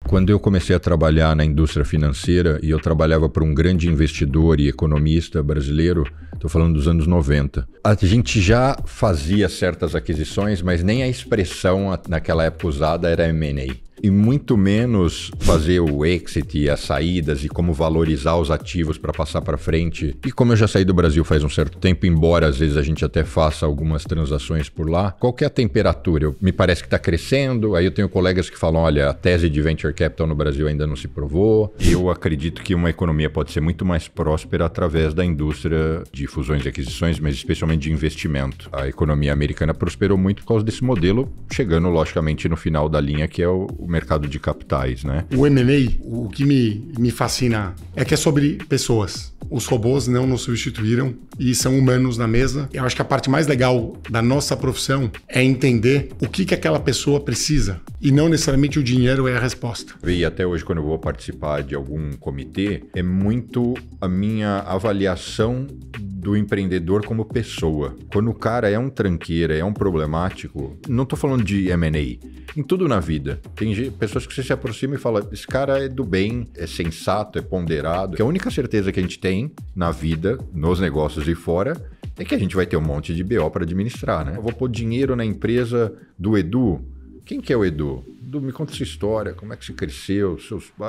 Quando eu comecei a trabalhar na indústria financeira e eu trabalhava para um grande investidor e economista brasileiro, estou falando dos anos 90, a gente já fazia certas aquisições, mas nem a expressão naquela época usada era M&A. E muito menos fazer o exit e as saídas e como valorizar os ativos para passar para frente. E como eu já saí do Brasil faz um certo tempo, embora às vezes a gente até faça algumas transações por lá, qual que é a temperatura? Me parece que está crescendo, aí eu tenho colegas que falam, olha, a tese de venture capital no Brasil ainda não se provou. Eu acredito que uma economia pode ser muito mais próspera através da indústria de fusões e aquisições, mas especialmente de investimento. A economia americana prosperou muito por causa desse modelo, chegando logicamente no final da linha, que é o mercado de capitais, né? O M&A, o que me fascina é que é sobre pessoas. Os robôs não nos substituíram e são humanos na mesa. Eu acho que a parte mais legal da nossa profissão é entender o que aquela pessoa precisa e não necessariamente o dinheiro é a resposta. E até hoje, quando eu vou participar de algum comitê, é muito a minha avaliação do empreendedor como pessoa. Quando o cara é um tranqueira, é um problemático, não estou falando de M&A, em tudo na vida. Tem pessoas que você se aproxima e fala, esse cara é do bem, é sensato, é ponderado, que a única certeza que a gente tem na vida, nos negócios e fora, é que a gente vai ter um monte de BO para administrar, né? Eu vou pôr dinheiro na empresa do Edu. Quem que é o Edu? Edu, me conta sua história, como é que você cresceu,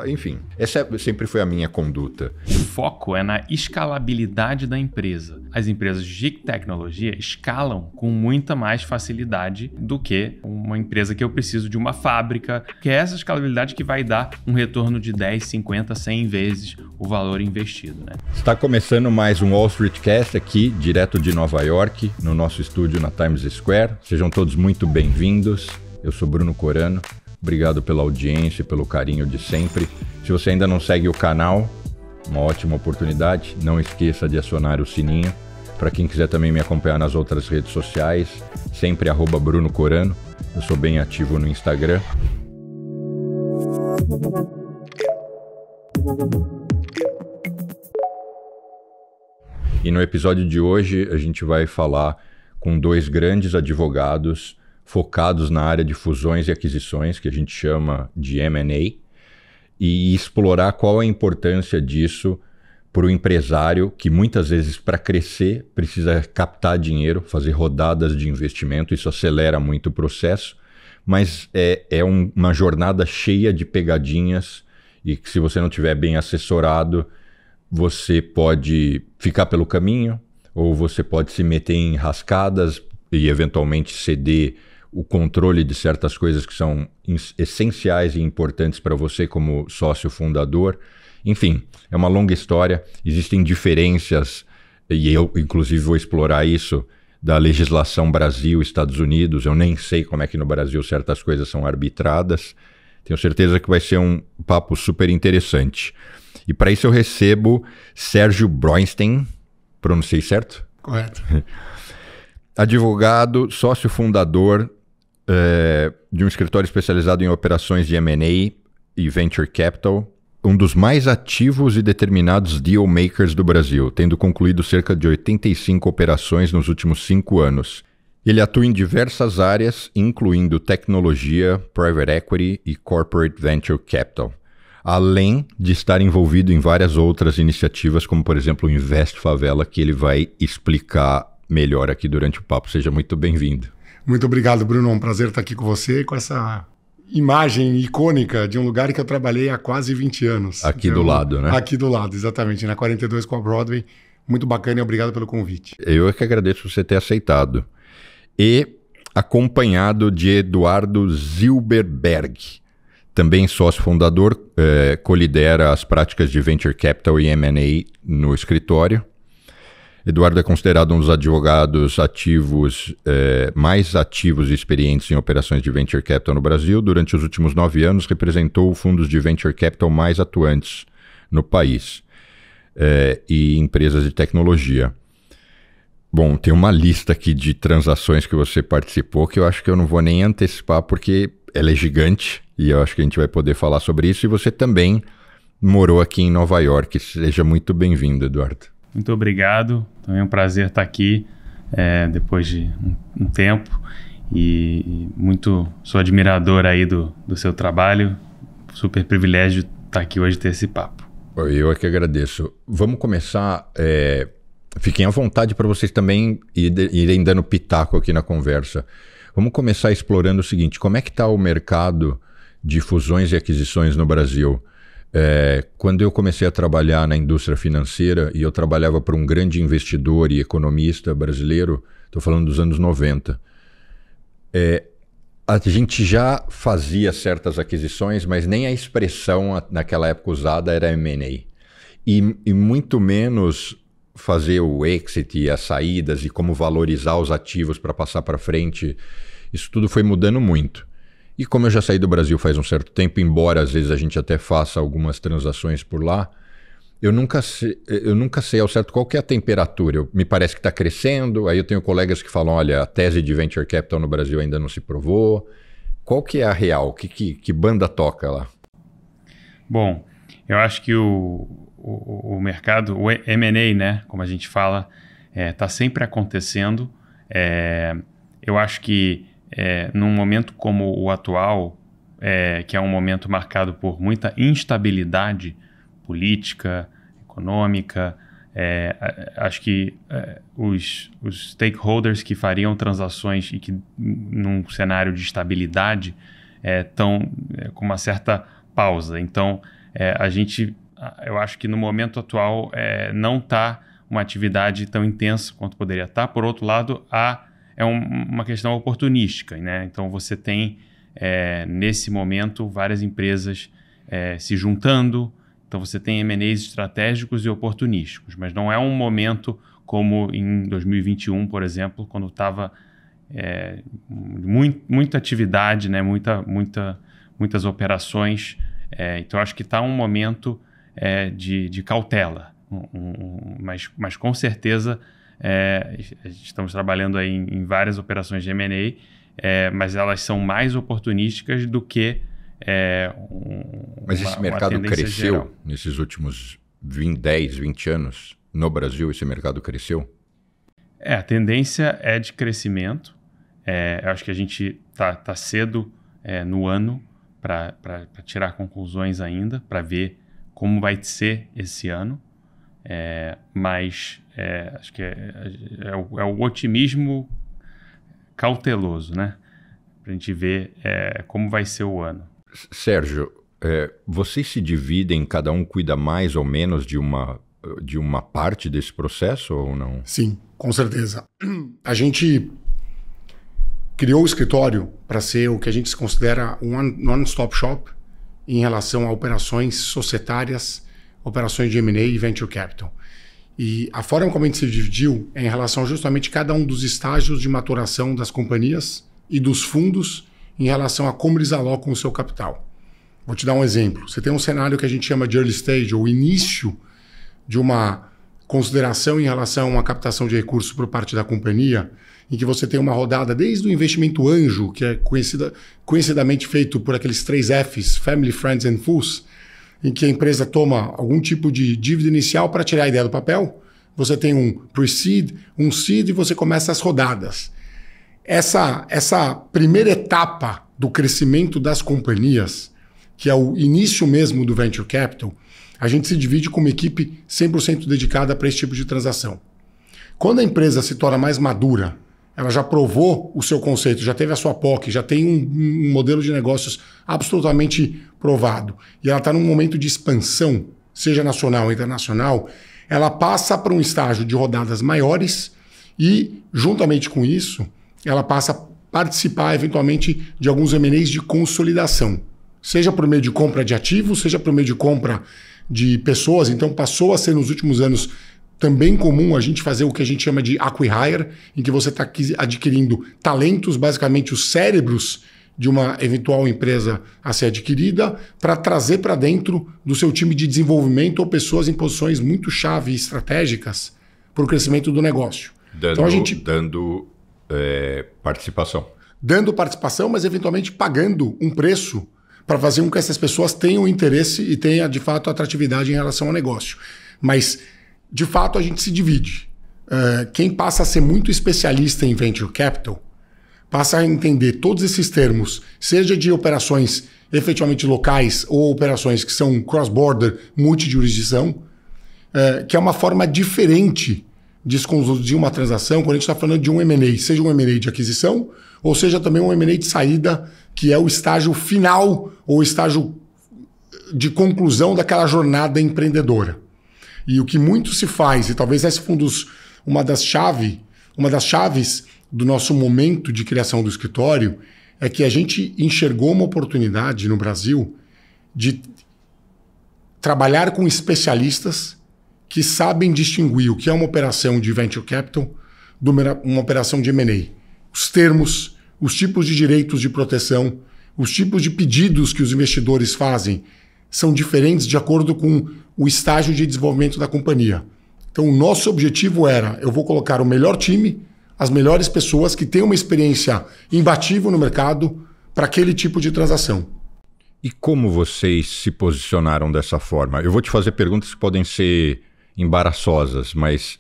enfim. Essa sempre foi a minha conduta. O foco é na escalabilidade da empresa. As empresas de tecnologia escalam com muita mais facilidade do que uma empresa que eu preciso de uma fábrica, que é essa escalabilidade que vai dar um retorno de 10, 50, 100 vezes o valor investido, né? Está começando mais um Wall Street Cast aqui, direto de Nova York, no nosso estúdio na Times Square. Sejam todos muito bem-vindos. Eu sou Bruno Corano, obrigado pela audiência e pelo carinho de sempre. Se você ainda não segue o canal, uma ótima oportunidade. Não esqueça de acionar o sininho. Para quem quiser também me acompanhar nas outras redes sociais, sempre @Bruno Corano. Eu sou bem ativo no Instagram. E no episódio de hoje a gente vai falar com dois grandes advogados focados na área de fusões e aquisições, que a gente chama de M&A, e explorar qual a importância disso para o empresário, que muitas vezes para crescer precisa captar dinheiro, fazer rodadas de investimento, isso acelera muito o processo, mas é uma jornada cheia de pegadinhas e que se você não estiver bem assessorado, você pode ficar pelo caminho ou você pode se meter em rascadas e eventualmente ceder o controle de certas coisas que são essenciais e importantes para você como sócio fundador. Enfim, é uma longa história, existem diferenças, e eu inclusive vou explorar isso, da legislação Brasil, Estados Unidos. Eu nem sei como é que no Brasil certas coisas são arbitradas. Tenho certeza que vai ser um papo super interessante. E para isso eu recebo Sérgio Broinstein, pronunciei certo? Correto. Advogado, sócio fundador de um escritório especializado em operações de M&A e Venture Capital, um dos mais ativos e determinados deal makers do Brasil, tendo concluído cerca de 85 operações nos últimos 5 anos. Ele atua em diversas áreas, incluindo tecnologia, private equity e corporate venture capital, além de estar envolvido em várias outras iniciativas, como por exemplo o Invest Favela, que ele vai explicar melhor aqui durante o papo. Seja muito bem-vindo. Muito obrigado, Bruno. É um prazer estar aqui com você, com essa imagem icônica de um lugar que eu trabalhei há quase 20 anos. Aqui do lado, né? Aqui do lado, exatamente, na 42 com a Broadway. Muito bacana e obrigado pelo convite. Eu é que agradeço você ter aceitado. E acompanhado de Eduardo Zilberberg, também sócio fundador, colidera as práticas de Venture Capital e M&A no escritório. Eduardo é considerado um dos advogados ativos, mais ativos e experientes em operações de Venture Capital no Brasil. Durante os últimos 9 anos, representou fundos de Venture Capital mais atuantes no país e empresas de tecnologia. Bom, tem uma lista aqui de transações que você participou que eu acho que eu não vou nem antecipar porque ela é gigante e eu acho que a gente vai poder falar sobre isso. E você também morou aqui em Nova York. Seja muito bem-vindo, Eduardo. Muito obrigado, também é um prazer estar aqui depois de um tempo e sou admirador aí do seu trabalho, super privilégio estar aqui hoje e ter esse papo. Eu é que agradeço. Vamos começar... Fiquem à vontade para vocês também irem dando pitaco aqui na conversa. Vamos começar explorando o seguinte: como é que está o mercado de fusões e aquisições no Brasil? Quando eu comecei a trabalhar na indústria financeira, e eu trabalhava para um grande investidor e economista brasileiro, estou falando dos anos 90, a gente já fazia certas aquisições, mas nem a expressão naquela época usada era M&A. E muito menos fazer o exit e as saídas e como valorizar os ativos para passar para frente. Isso tudo foi mudando muito. E como eu já saí do Brasil faz um certo tempo, embora às vezes a gente até faça algumas transações por lá, eu nunca sei ao certo qual que é a temperatura. Me parece que está crescendo, aí eu tenho colegas que falam, olha, a tese de Venture Capital no Brasil ainda não se provou. Qual que é a real? Que banda toca lá? Bom, eu acho que o mercado, o M&A, né, como a gente fala, está sempre acontecendo. Eu acho que num momento como o atual, que é um momento marcado por muita instabilidade política, econômica, acho que os stakeholders que fariam transações e que num cenário de estabilidade estão com uma certa pausa. Então, eu acho que no momento atual não está uma atividade tão intensa quanto poderia estar. Por outro lado, é uma questão oportunística, né? Então você tem, nesse momento, várias empresas se juntando. Então você tem M&As estratégicos e oportunísticos, mas não é um momento como em 2021, por exemplo, quando estava muita atividade, né? Muitas operações. Então acho que está um momento de cautela, mas com certeza estamos trabalhando aí em várias operações de M&A, mas elas são mais oportunísticas do que mas esse mercado cresceu geral. Nesses últimos 10, 20 anos? No Brasil, esse mercado cresceu? A tendência é de crescimento. Eu acho que a gente tá cedo no ano para tirar conclusões ainda, para ver como vai ser esse ano. Mas acho que é o otimismo cauteloso, né? Para a gente ver como vai ser o ano. Sérgio, vocês se dividem, cada um cuida mais ou menos de uma parte desse processo ou não? Sim, com certeza. A gente criou o escritório para ser o que a gente considera um one-stop shop em relação a operações societárias, operações de M&A e Venture Capital. E a forma como a gente se dividiu é em relação justamente a cada um dos estágios de maturação das companhias e dos fundos em relação a como eles alocam o seu capital. Vou te dar um exemplo. Você tem um cenário que a gente chama de early stage, ou início de uma consideração em relação a uma captação de recursos por parte da companhia, em que você tem uma rodada desde o investimento anjo, que é conhecidamente feito por aqueles 3 Fs, Family, Friends and Fools, em que a empresa toma algum tipo de dívida inicial para tirar a ideia do papel. Você tem um pre-seed, um seed e você começa as rodadas. Essa primeira etapa do crescimento das companhias, que é o início mesmo do Venture Capital, a gente se divide com uma equipe 100% dedicada para esse tipo de transação. Quando a empresa se torna mais madura, ela já provou o seu conceito, já teve a sua POC, já tem um modelo de negócios absolutamente provado, e ela está num momento de expansão, seja nacional ou internacional, ela passa para um estágio de rodadas maiores e, juntamente com isso, ela passa a participar, eventualmente, de alguns M&As de consolidação. Seja por meio de compra de ativos, seja por meio de compra de pessoas. Então, passou a ser, nos últimos anos, também comum a gente fazer o que a gente chama de acqui-hire, em que você está adquirindo talentos, basicamente os cérebros de uma eventual empresa a ser adquirida, para trazer para dentro do seu time de desenvolvimento ou pessoas em posições muito chave e estratégicas para o crescimento do negócio. Dando participação. Dando participação, mas eventualmente pagando um preço para fazer com que essas pessoas tenham interesse e tenha, de fato, atratividade em relação ao negócio. Mas, de fato, a gente se divide. Quem passa a ser muito especialista em Venture Capital passa a entender todos esses termos, seja de operações efetivamente locais ou operações que são cross-border, multijurisdição, que é uma forma diferente de se conduzir uma transação quando a gente está falando de um M&A, seja um M&A de aquisição ou seja também um M&A de saída, que é o estágio final ou o estágio de conclusão daquela jornada empreendedora. E o que muito se faz, e talvez essa foi uma das chaves do nosso momento de criação do escritório, é que a gente enxergou uma oportunidade no Brasil de trabalhar com especialistas que sabem distinguir o que é uma operação de venture capital de uma operação de M&A. Os termos, os tipos de direitos de proteção, os tipos de pedidos que os investidores fazem são diferentes de acordo com o estágio de desenvolvimento da companhia. Então, o nosso objetivo era, eu vou colocar o melhor time, as melhores pessoas que têm uma experiência imbatível no mercado para aquele tipo de transação. E como vocês se posicionaram dessa forma? Eu vou te fazer perguntas que podem ser embaraçosas, mas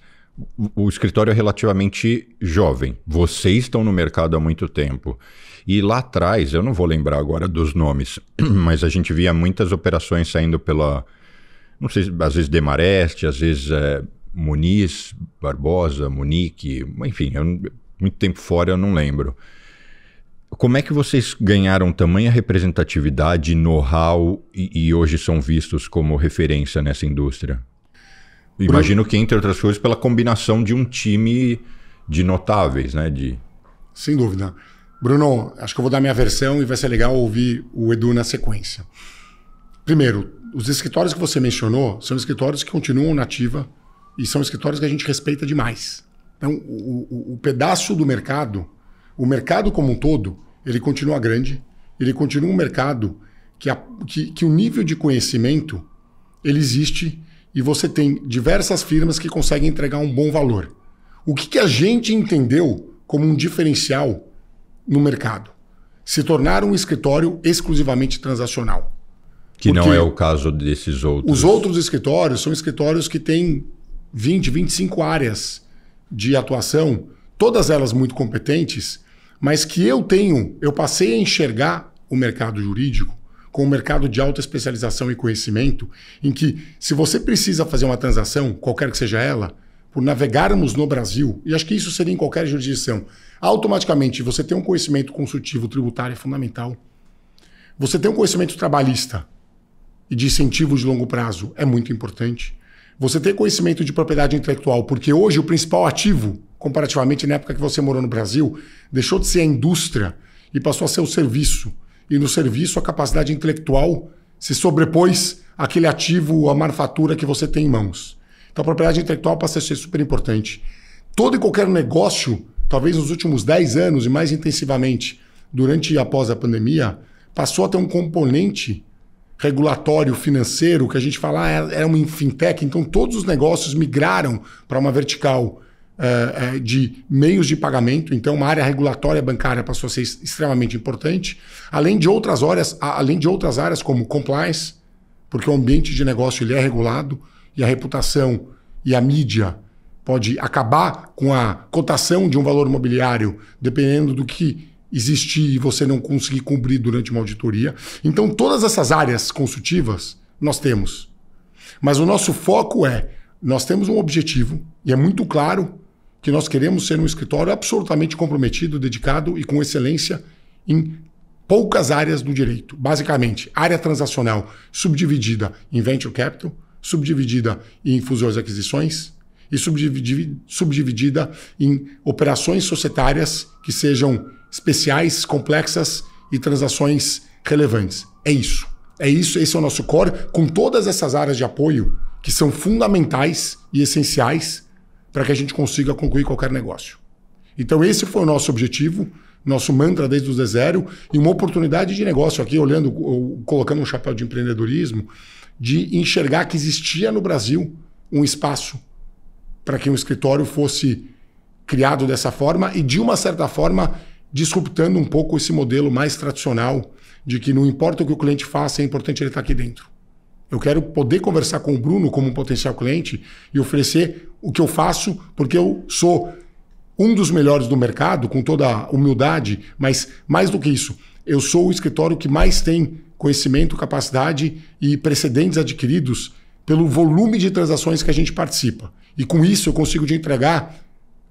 o escritório é relativamente jovem. Vocês estão no mercado há muito tempo. E lá atrás, eu não vou lembrar agora dos nomes, mas a gente via muitas operações saindo pela, não sei, às vezes Demarest, às vezes Muniz, Barbosa, Munique, enfim, muito tempo fora eu não lembro. Como é que vocês ganharam tamanha representatividade, know-how e hoje são vistos como referência nessa indústria? Imagino que, entre outras coisas, pela combinação de um time de notáveis, né? Sem dúvida. Bruno, acho que eu vou dar minha versão e vai ser legal ouvir o Edu na sequência. Primeiro, os escritórios que você mencionou são escritórios que continuam na ativa e são escritórios que a gente respeita demais. Então, o pedaço do mercado, o mercado como um todo, ele continua grande, ele continua um mercado que o nível de conhecimento, ele existe e você tem diversas firmas que conseguem entregar um bom valor. O que a gente entendeu como um diferencial no mercado? Se tornar um escritório exclusivamente transacional. Que não é o caso desses outros. Os outros escritórios são escritórios que têm 20, 25 áreas de atuação, todas elas muito competentes, mas que eu passei a enxergar o mercado jurídico com um mercado de alta especialização e conhecimento, em que se você precisa fazer uma transação, qualquer que seja ela, por navegarmos no Brasil, e acho que isso seria em qualquer jurisdição, automaticamente você tem um conhecimento consultivo tributário é fundamental. Você tem um conhecimento trabalhista e de incentivos de longo prazo é muito importante. Você tem conhecimento de propriedade intelectual, porque hoje o principal ativo, comparativamente na época que você morou no Brasil, deixou de ser a indústria e passou a ser o serviço. E no serviço a capacidade intelectual se sobrepôs àquele ativo, a manufatura que você tem em mãos. Então a propriedade intelectual passa a ser super importante. Todo e qualquer negócio, talvez nos últimos 10 anos e mais intensivamente durante e após a pandemia, passou a ter um componente regulatório financeiro, que a gente fala era uma fintech, então todos os negócios migraram para uma vertical de meios de pagamento, então uma área regulatória bancária passou a ser extremamente importante, além de outras áreas como compliance, porque o ambiente de negócio ele é regulado e a reputação e a mídia pode acabar com a cotação de um valor imobiliário, dependendo do que existir e você não conseguir cumprir durante uma auditoria. Então todas essas áreas consultivas nós temos. Mas o nosso foco nós temos um objetivo e é muito claro que nós queremos ser um escritório absolutamente comprometido, dedicado e com excelência em poucas áreas do direito. Basicamente, área transacional subdividida em venture capital, subdividida em fusões e aquisições e subdividida em operações societárias que sejam especiais, complexas e transações relevantes. É isso. Esse é o nosso core, com todas essas áreas de apoio que são fundamentais e essenciais para que a gente consiga concluir qualquer negócio. Então esse foi o nosso objetivo, nosso mantra desde o D0 e uma oportunidade de negócio aqui, colocando um chapéu de empreendedorismo, de enxergar que existia no Brasil um espaço para que um escritório fosse criado dessa forma e, de uma certa forma, disruptando um pouco esse modelo mais tradicional de que não importa o que o cliente faça, é importante ele estar aqui dentro. Eu quero poder conversar com o Bruno como um potencial cliente e oferecer o que eu faço, porque eu sou um dos melhores do mercado, com toda a humildade, mas mais do que isso, eu sou o escritório que mais tem conhecimento, capacidade e precedentes adquiridos pelo volume de transações que a gente participa. E com isso eu consigo te entregar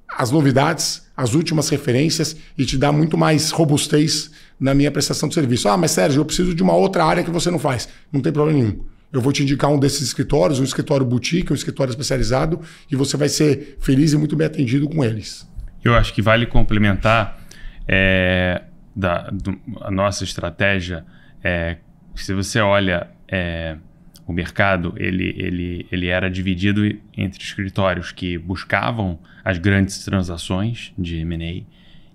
as novidades, as últimas referências e te dar muito mais robustez na minha prestação de serviço. Mas Sérgio, eu preciso de uma outra área que você não faz. Não tem problema nenhum. Eu vou te indicar um desses escritórios, um escritório boutique, um escritório especializado, e você vai ser feliz e muito bem atendido com eles. Eu acho que vale complementar a nossa estratégia. Se você olha o mercado, ele era dividido entre escritórios que buscavam as grandes transações de M&A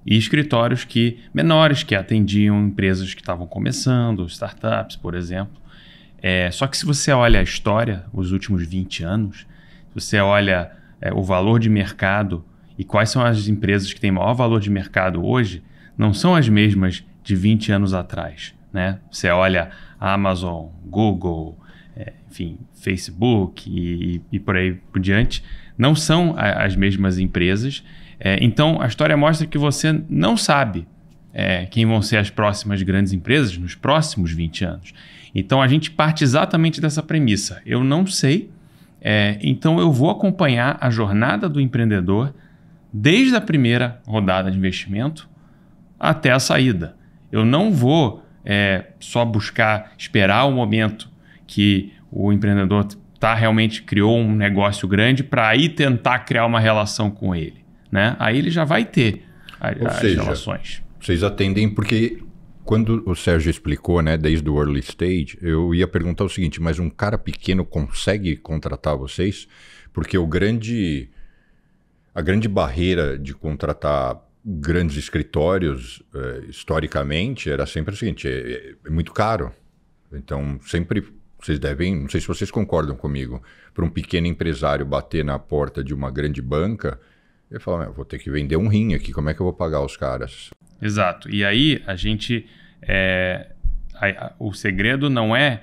e escritórios menores que atendiam empresas que estavam começando, startups, por exemplo. Só que se você olha a história, os últimos 20 anos, se você olha o valor de mercado e quais são as empresas que têm maior valor de mercado hoje, não são as mesmas de 20 anos atrás, né? Você olha a Amazon, Google, enfim, Facebook e por aí por diante, não são as mesmas empresas. Então, a história mostra que você não sabe quem vão ser as próximas grandes empresas nos próximos 20 anos. Então, a gente parte exatamente dessa premissa. Eu não sei, então eu vou acompanhar a jornada do empreendedor desde a primeira rodada de investimento até a saída. Eu não vou só esperar o momento que o empreendedor realmente criou um negócio grande para aí tentar criar uma relação com ele, né? Aí ele já vai ter as relações. Vocês atendem porque quando o Sérgio explicou, né, desde o early stage, eu ia perguntar o seguinte, mas um cara pequeno consegue contratar vocês? Porque a grande barreira de contratar grandes escritórios, historicamente, era sempre o seguinte, é muito caro. Então, sempre vocês devem, não sei se vocês concordam comigo, para um pequeno empresário bater na porta de uma grande banca, ele fala, vou ter que vender um rim aqui, como é que eu vou pagar os caras? Exato. E aí, a gente... o segredo não é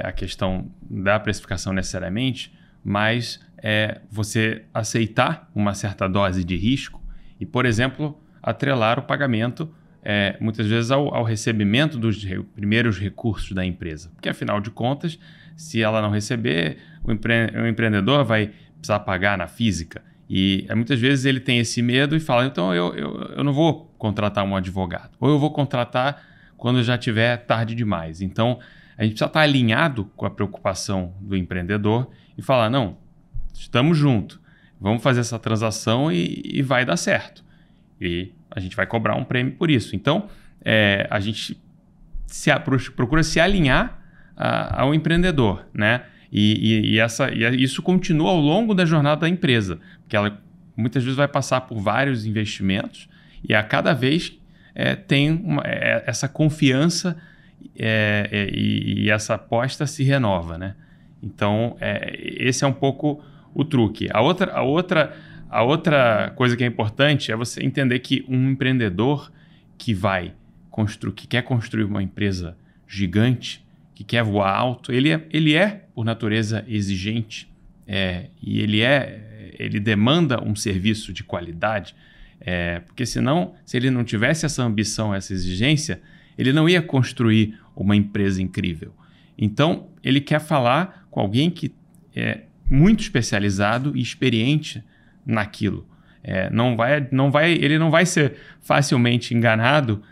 a questão da precificação necessariamente, mas você aceitar uma certa dose de risco e, por exemplo, atrelar o pagamento muitas vezes ao recebimento dos primeiros recursos da empresa. Porque, afinal de contas, se ela não receber, o empreendedor vai precisar pagar na física. E muitas vezes ele tem esse medo e fala, então eu não vou contratar um advogado. Ou eu vou contratar quando já estiver tarde demais. Então, a gente precisa estar alinhado com a preocupação do empreendedor e falar, não, estamos juntos, vamos fazer essa transação e vai dar certo. E a gente vai cobrar um prêmio por isso. Então, a gente procura se alinhar ao empreendedor, né? E isso continua ao longo da jornada da empresa, porque ela muitas vezes vai passar por vários investimentos e a cada vez tem essa confiança e essa aposta se renova, né? Então, esse é um pouco o truque. A outra coisa que é importante é você entender que um empreendedor que quer construir uma empresa gigante, que quer voar alto, ele é por natureza exigente e ele demanda um serviço de qualidade, porque senão, se ele não tivesse essa ambição, essa exigência, ele não ia construir uma empresa incrível. Então, ele quer falar com alguém que é muito especializado e experiente naquilo. Ele não vai ser facilmente enganado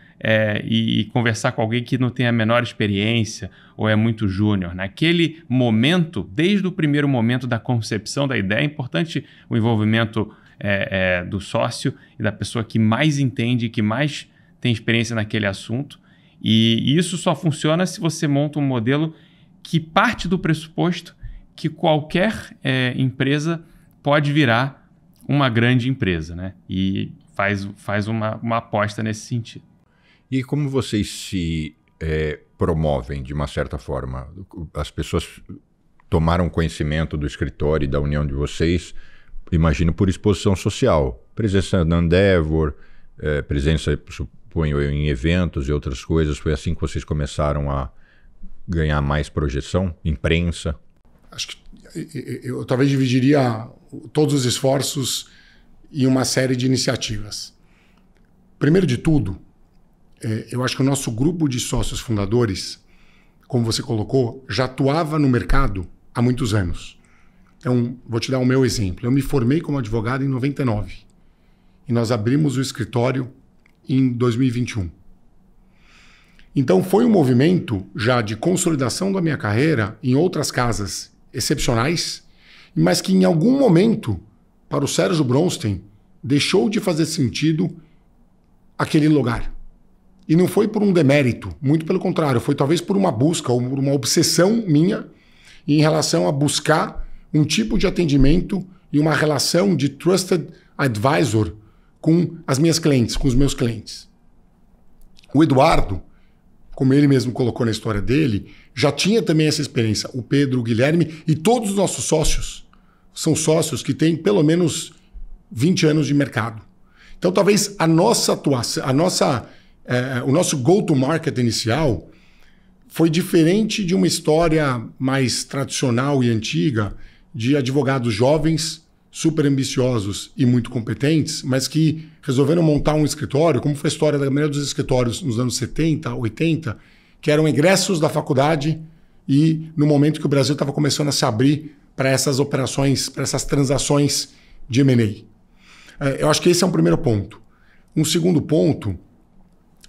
e conversar com alguém que não tem a menor experiência ou é muito júnior. Naquele momento, desde o primeiro momento da concepção da ideia, é importante o envolvimento do sócio e da pessoa que mais entende, que mais tem experiência naquele assunto. E isso só funciona se você monta um modelo que parte do pressuposto que qualquer empresa pode virar uma grande empresa, né? E faz uma aposta nesse sentido. E como vocês se promovem de uma certa forma? As pessoas tomaram conhecimento do escritório e da união de vocês, imagino, por exposição social. Presença na Endeavor, presença, suponho eu, em eventos e outras coisas. Foi assim que vocês começaram a ganhar mais projeção? Imprensa? Acho que eu talvez dividiria todos os esforços e uma série de iniciativas. Primeiro de tudo, eu acho que o nosso grupo de sócios fundadores, como você colocou, já atuava no mercado há muitos anos. Então, vou te dar o meu exemplo. Eu me formei como advogado em 99 e nós abrimos o escritório em 2021. Então, foi um movimento já de consolidação da minha carreira em outras casas excepcionais, mas que em algum momento, para o Sérgio Bronstein, deixou de fazer sentido aquele lugar. E não foi por um demérito, muito pelo contrário, foi talvez por uma busca ou por uma obsessão minha em relação a buscar um tipo de atendimento e uma relação de trusted advisor com as minhas clientes, com os meus clientes. O Eduardo, como ele mesmo colocou na história dele, já tinha também essa experiência. O Pedro, o Guilherme e todos os nossos sócios são sócios que têm pelo menos 20 anos de mercado. Então, talvez a nossa atuação, o nosso go-to-market inicial foi diferente de uma história mais tradicional e antiga de advogados jovens, super ambiciosos e muito competentes, mas que resolveram montar um escritório, como foi a história da maioria dos escritórios nos anos 70, 80, que eram egressos da faculdade e no momento que o Brasil estava começando a se abrir para essas operações, para essas transações de M&A. Eu acho que esse é um primeiro ponto. Um segundo ponto,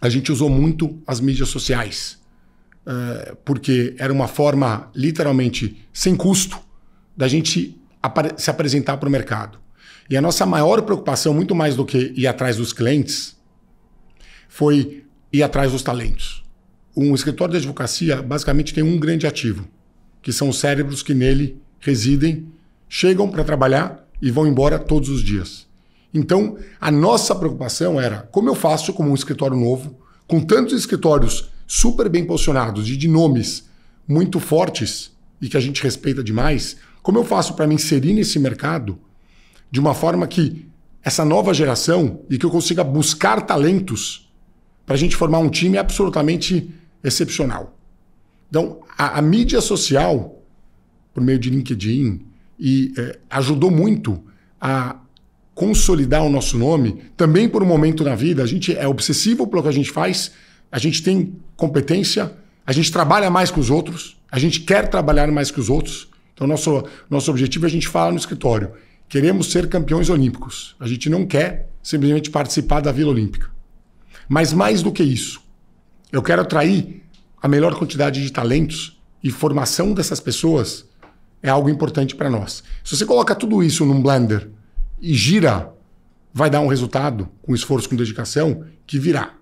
a gente usou muito as mídias sociais, porque era uma forma literalmente sem custo da gente se apresentar para o mercado. E a nossa maior preocupação, muito mais do que ir atrás dos clientes, foi ir atrás dos talentos. Um escritório de advocacia basicamente tem um grande ativo, que são os cérebros que nele residem, chegam para trabalhar e vão embora todos os dias. Então, a nossa preocupação era como eu faço como um escritório novo, com tantos escritórios super bem posicionados e de nomes muito fortes e que a gente respeita demais, como eu faço para me inserir nesse mercado de uma forma que essa nova geração e que eu consiga buscar talentos para a gente formar um time absolutamente excepcional. Então, a mídia social, por meio de LinkedIn, ajudou muito a consolidar o nosso nome, também por um momento na vida. A gente é obsessivo pelo que a gente faz, a gente tem competência, a gente trabalha mais que os outros, a gente quer trabalhar mais que os outros. Então, nosso objetivo, a gente fala no escritório, queremos ser campeões olímpicos. A gente não quer simplesmente participar da Vila Olímpica. Mas mais do que isso, eu quero atrair a melhor quantidade de talentos e formação dessas pessoas é algo importante para nós. Se você coloca tudo isso num blender e gira, vai dar um resultado com esforço, com dedicação, que virá.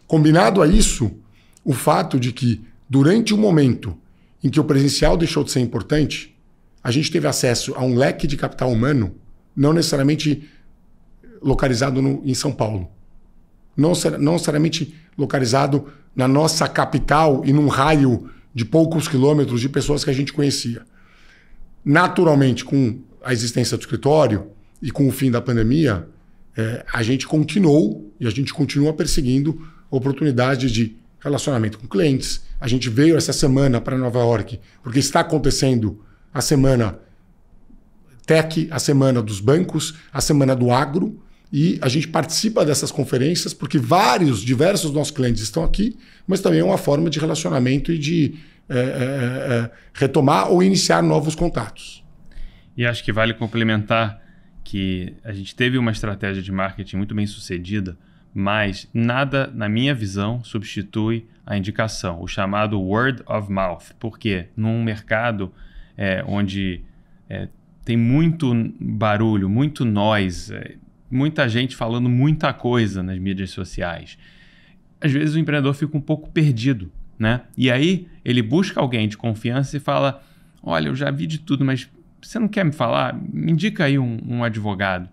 Combinado a isso, o fato de que durante um momento em que o presencial deixou de ser importante, a gente teve acesso a um leque de capital humano, não necessariamente localizado em São Paulo, não necessariamente localizado na nossa capital e num raio de poucos quilômetros de pessoas que a gente conhecia. Naturalmente, com a existência do escritório e com o fim da pandemia, a gente continuou e a gente continua perseguindo oportunidades de relacionamento com clientes. A gente veio essa semana para Nova York porque está acontecendo a semana tech, a semana dos bancos, a semana do agro, e a gente participa dessas conferências porque diversos nossos clientes estão aqui, mas também é uma forma de relacionamento e de retomar ou iniciar novos contatos. E acho que vale complementar que a gente teve uma estratégia de marketing muito bem sucedida, mas nada, na minha visão, substitui a indicação, o chamado word of mouth. Porque num mercado onde tem muito barulho, muito noise, muita gente falando muita coisa nas mídias sociais, às vezes o empreendedor fica um pouco perdido, né? E aí ele busca alguém de confiança e fala, olha, eu já vi de tudo, mas você não quer me falar? Me indica aí um advogado.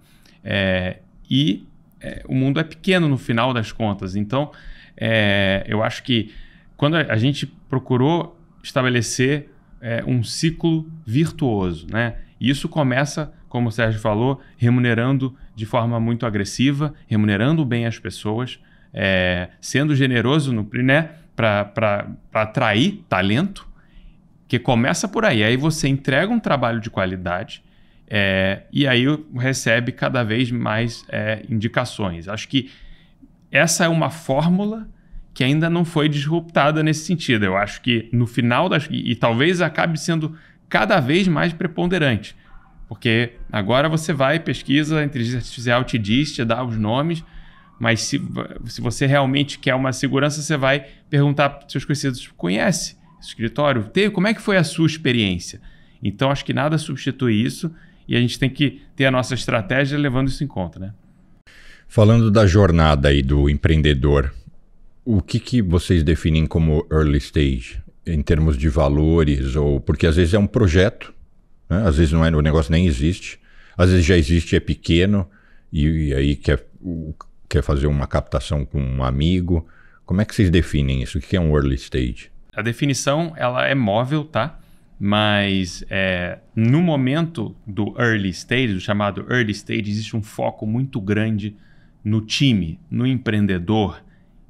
O mundo é pequeno no final das contas. Então, eu acho que quando a gente procurou estabelecer um ciclo virtuoso, né? E isso começa, como o Sérgio falou, remunerando de forma muito agressiva, remunerando bem as pessoas, sendo generoso né? para atrair talento, que começa por aí. Aí você entrega um trabalho de qualidade, E aí recebe cada vez mais indicações. Acho que essa é uma fórmula que ainda não foi disruptada nesse sentido. Eu acho que no final, e talvez acabe sendo cada vez mais preponderante. Porque agora você vai, pesquisa, a inteligência artificial te diz, te dá os nomes, mas se você realmente quer uma segurança, você vai perguntar para os seus conhecidos, conhece esse escritório? Como é que foi a sua experiência? Então, acho que nada substitui isso e a gente tem que ter a nossa estratégia levando isso em conta, né? Falando da jornada aí do empreendedor, o que vocês definem como early stage, em termos de valores? Porque às vezes é um projeto, né? Às vezes o negócio nem existe, às vezes já existe, é pequeno, e aí quer fazer uma captação com um amigo. Como é que vocês definem isso? O que é um early stage? A definição ela é móvel, tá? Mas no momento do early stage, do chamado early stage, existe um foco muito grande no time, no empreendedor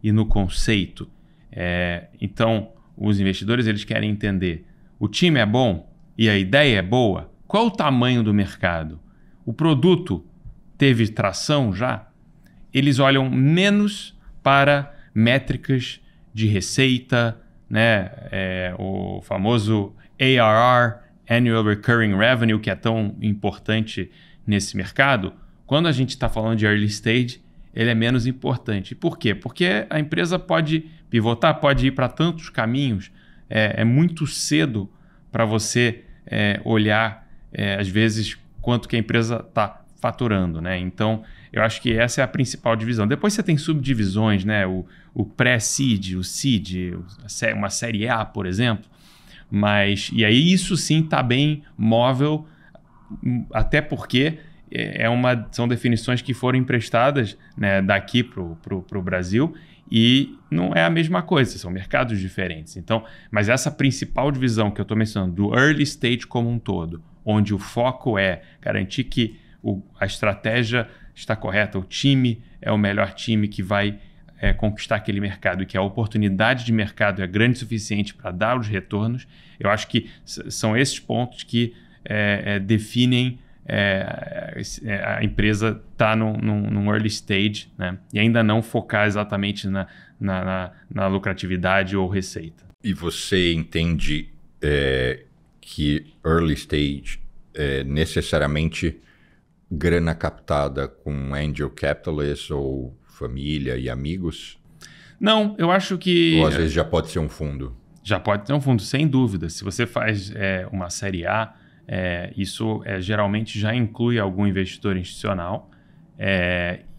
e no conceito. Então, os investidores eles querem entender: o time é bom e a ideia é boa? Qual o tamanho do mercado? O produto teve tração já? Eles olham menos para métricas de receita, né? O famoso ARR, Annual Recurring Revenue, que é tão importante nesse mercado. Quando a gente está falando de early stage, ele é menos importante. Por quê? Porque a empresa pode pivotar, pode ir para tantos caminhos. É muito cedo para você olhar, às vezes, quanto que a empresa está faturando, né? Então, eu acho que essa é a principal divisão. Depois você tem subdivisões, né? O pré-seed, o seed, uma série A, por exemplo. E aí isso sim está bem móvel, até porque são definições que foram emprestadas, né, daqui para o Brasil e não é a mesma coisa, são mercados diferentes. Então, mas essa principal divisão que eu estou mencionando, do early stage como um todo, onde o foco é garantir que a estratégia está correta, o time é o melhor time que vai conquistar aquele mercado e que a oportunidade de mercado é grande o suficiente para dar os retornos, eu acho que são esses pontos que definem a empresa está num early stage, né? E ainda não focar exatamente na lucratividade ou receita. E você entende que early stage é necessariamente grana captada com angel capitalist ou família e amigos? Não, eu acho que... Ou às vezes já pode ser um fundo? Já pode ser um fundo, sem dúvida. Se você faz uma série A, isso geralmente já inclui algum investidor institucional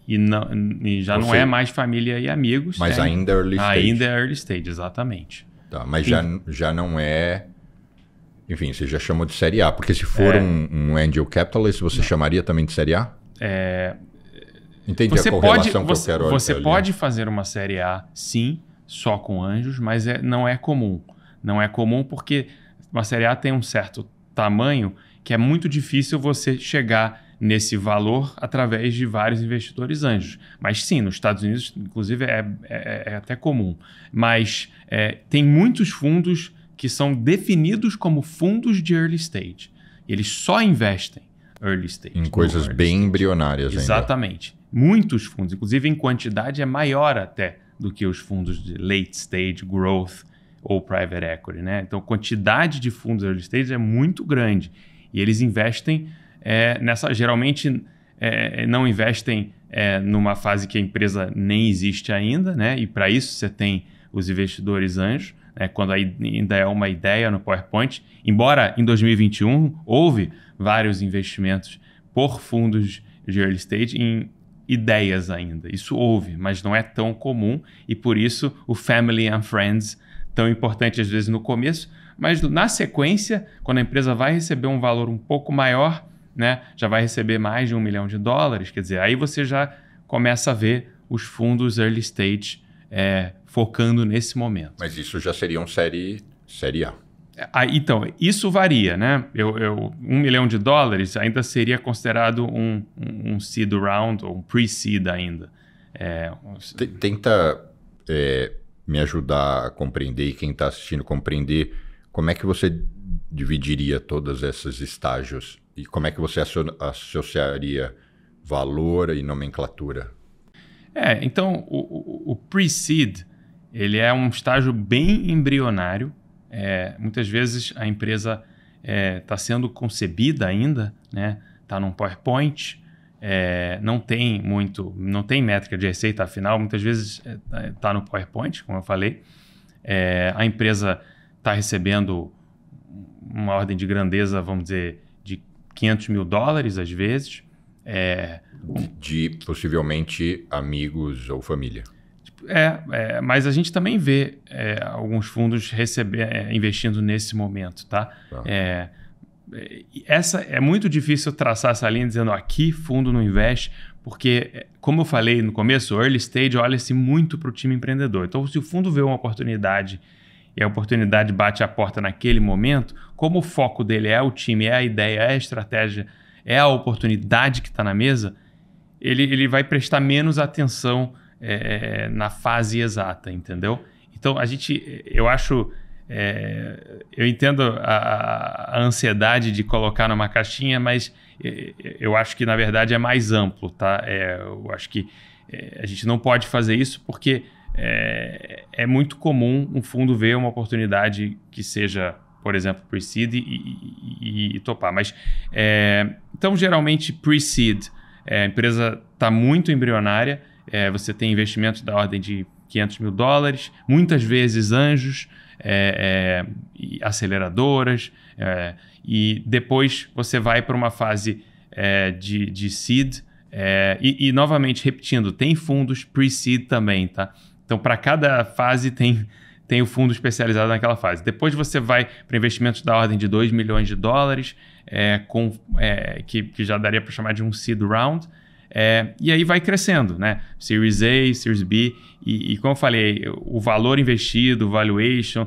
e já não é mais família e amigos. Mas ainda é early stage. Ainda é early stage, exatamente. Tá, mas já não é... Enfim, você já chamou de série A, porque se for um angel capitalist, você chamaria também de série A? Entendi a correlação que eu quero olhar. Você pode fazer uma série A, sim, só com anjos, mas não é comum. Não é comum porque uma série A tem um certo tamanho que é muito difícil você chegar nesse valor através de vários investidores anjos. Mas sim, nos Estados Unidos, inclusive, é até comum. Mas tem muitos fundos que são definidos como fundos de early stage. Eles só investem early stage. Em coisas bem embrionárias ainda. Exatamente. Muitos fundos, inclusive em quantidade, é maior até do que os fundos de late stage, growth ou private equity, né? Então, a quantidade de fundos early stage é muito grande. E eles investem geralmente não investem numa fase que a empresa nem existe ainda, né? E para isso você tem os investidores anjos, quando ainda é uma ideia no PowerPoint. Embora em 2021 houve vários investimentos por fundos de early stage em ideias ainda. Isso houve, mas não é tão comum e por isso o family and friends tão importante às vezes no começo, mas na sequência, quando a empresa vai receber um valor um pouco maior, né, já vai receber mais de $1 milhão, quer dizer, aí você já começa a ver os fundos early stage focando nesse momento. Mas isso já seria um série A. Então, isso varia, né? $1 milhão ainda seria considerado um seed round ou um pre-seed ainda. Tenta me ajudar a compreender e quem está assistindo compreender como é que você dividiria todos esses estágios E como é que você associaria valor e nomenclatura? Então, o pre-seed, ele é um estágio bem embrionário. Muitas vezes a empresa está sendo concebida ainda, né? Está num PowerPoint, não tem métrica de receita, afinal, muitas vezes está no PowerPoint, como eu falei. A empresa está recebendo uma ordem de grandeza, vamos dizer, de $500 mil às vezes. De possivelmente amigos ou família. Mas a gente também vê alguns fundos investindo nesse momento, tá? É muito difícil traçar essa linha dizendo aqui fundo não investe, porque, como eu falei no começo, o early stage olha-se muito para o time empreendedor. Então, se o fundo vê uma oportunidade e a oportunidade bate a porta naquele momento, como o foco dele é o time, é a ideia, é a estratégia, é a oportunidade que está na mesa, ele vai prestar menos atenção na fase exata, entendeu? Então, eu entendo a ansiedade de colocar numa caixinha, mas eu acho que, na verdade, é mais amplo, tá? Eu acho que a gente não pode fazer isso porque é muito comum um fundo ver uma oportunidade que seja, por exemplo, pre-seed e topar. Mas, então, geralmente, pre-seed, a empresa está muito embrionária, você tem investimentos da ordem de $500 mil, muitas vezes anjos, e aceleradoras, e depois você vai para uma fase de seed, e novamente, repetindo, tem fundos pre-seed também, tá? Então, para cada fase tem o fundo especializado naquela fase. Depois você vai para investimentos da ordem de $2 milhões, que já daria para chamar de um seed round, e aí vai crescendo, né? Series A, Series B, e como eu falei, o valor investido, o valuation,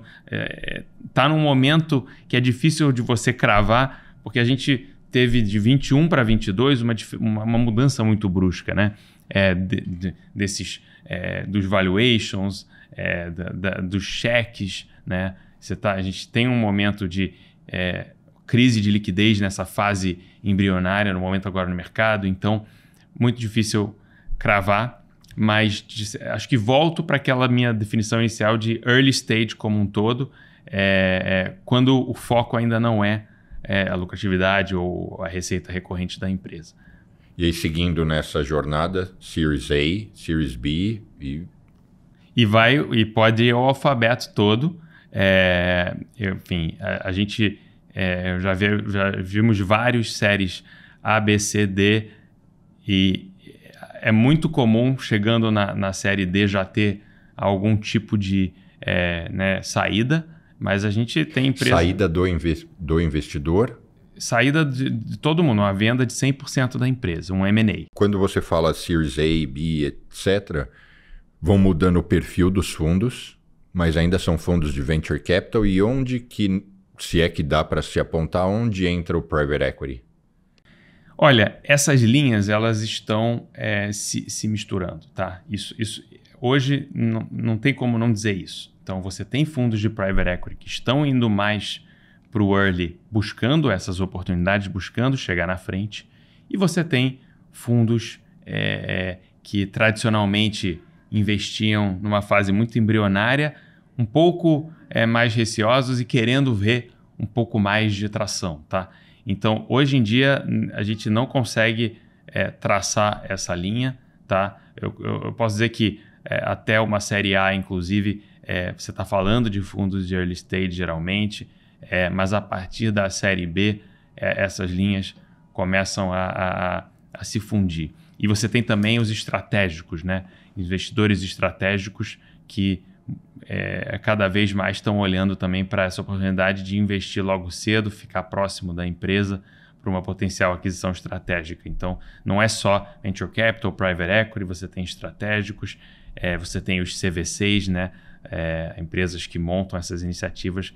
está num momento que é difícil de você cravar, porque a gente teve de 21 para 22 uma mudança muito brusca, né? Dos valuations, dos cheques, né? A gente tem um momento de crise de liquidez nessa fase embrionária, no momento agora no mercado, então muito difícil cravar, mas acho que volto para aquela minha definição inicial de early stage como um todo, quando o foco ainda não é a lucratividade ou a receita recorrente da empresa. E aí, seguindo nessa jornada, Series A, Series B e pode ir ao alfabeto todo. Enfim, a gente já vimos várias séries A, B, C, D, e é muito comum, chegando na série D, já ter algum tipo de saída, mas a gente tem empresa... Saída do investidor? Saída de todo mundo, uma venda de 100% da empresa, um M&A. Quando você fala Series A, B, etc., vão mudando o perfil dos fundos, mas ainda são fundos de venture capital, e onde que, se é que dá para se apontar, onde entra o private equity? Olha, essas linhas, elas estão se misturando, tá? Isso hoje não tem como não dizer isso. Então, você tem fundos de private equity que estão indo mais para o early, buscando essas oportunidades, buscando chegar na frente, e você tem fundos que tradicionalmente investiam numa fase muito embrionária, um pouco mais receosos e querendo ver um pouco mais de tração, tá? Então, hoje em dia, a gente não consegue traçar essa linha, tá? Eu posso dizer que até uma série A, inclusive, você está falando de fundos de early stage, geralmente, mas a partir da série B, essas linhas começam a se fundir. E você tem também os estratégicos, né? Investidores estratégicos que cada vez mais estão olhando também para essa oportunidade de investir logo cedo, ficar próximo da empresa para uma potencial aquisição estratégica. Então, não é só venture capital, private equity, você tem estratégicos, você tem os CVCs, né? Empresas que montam essas iniciativas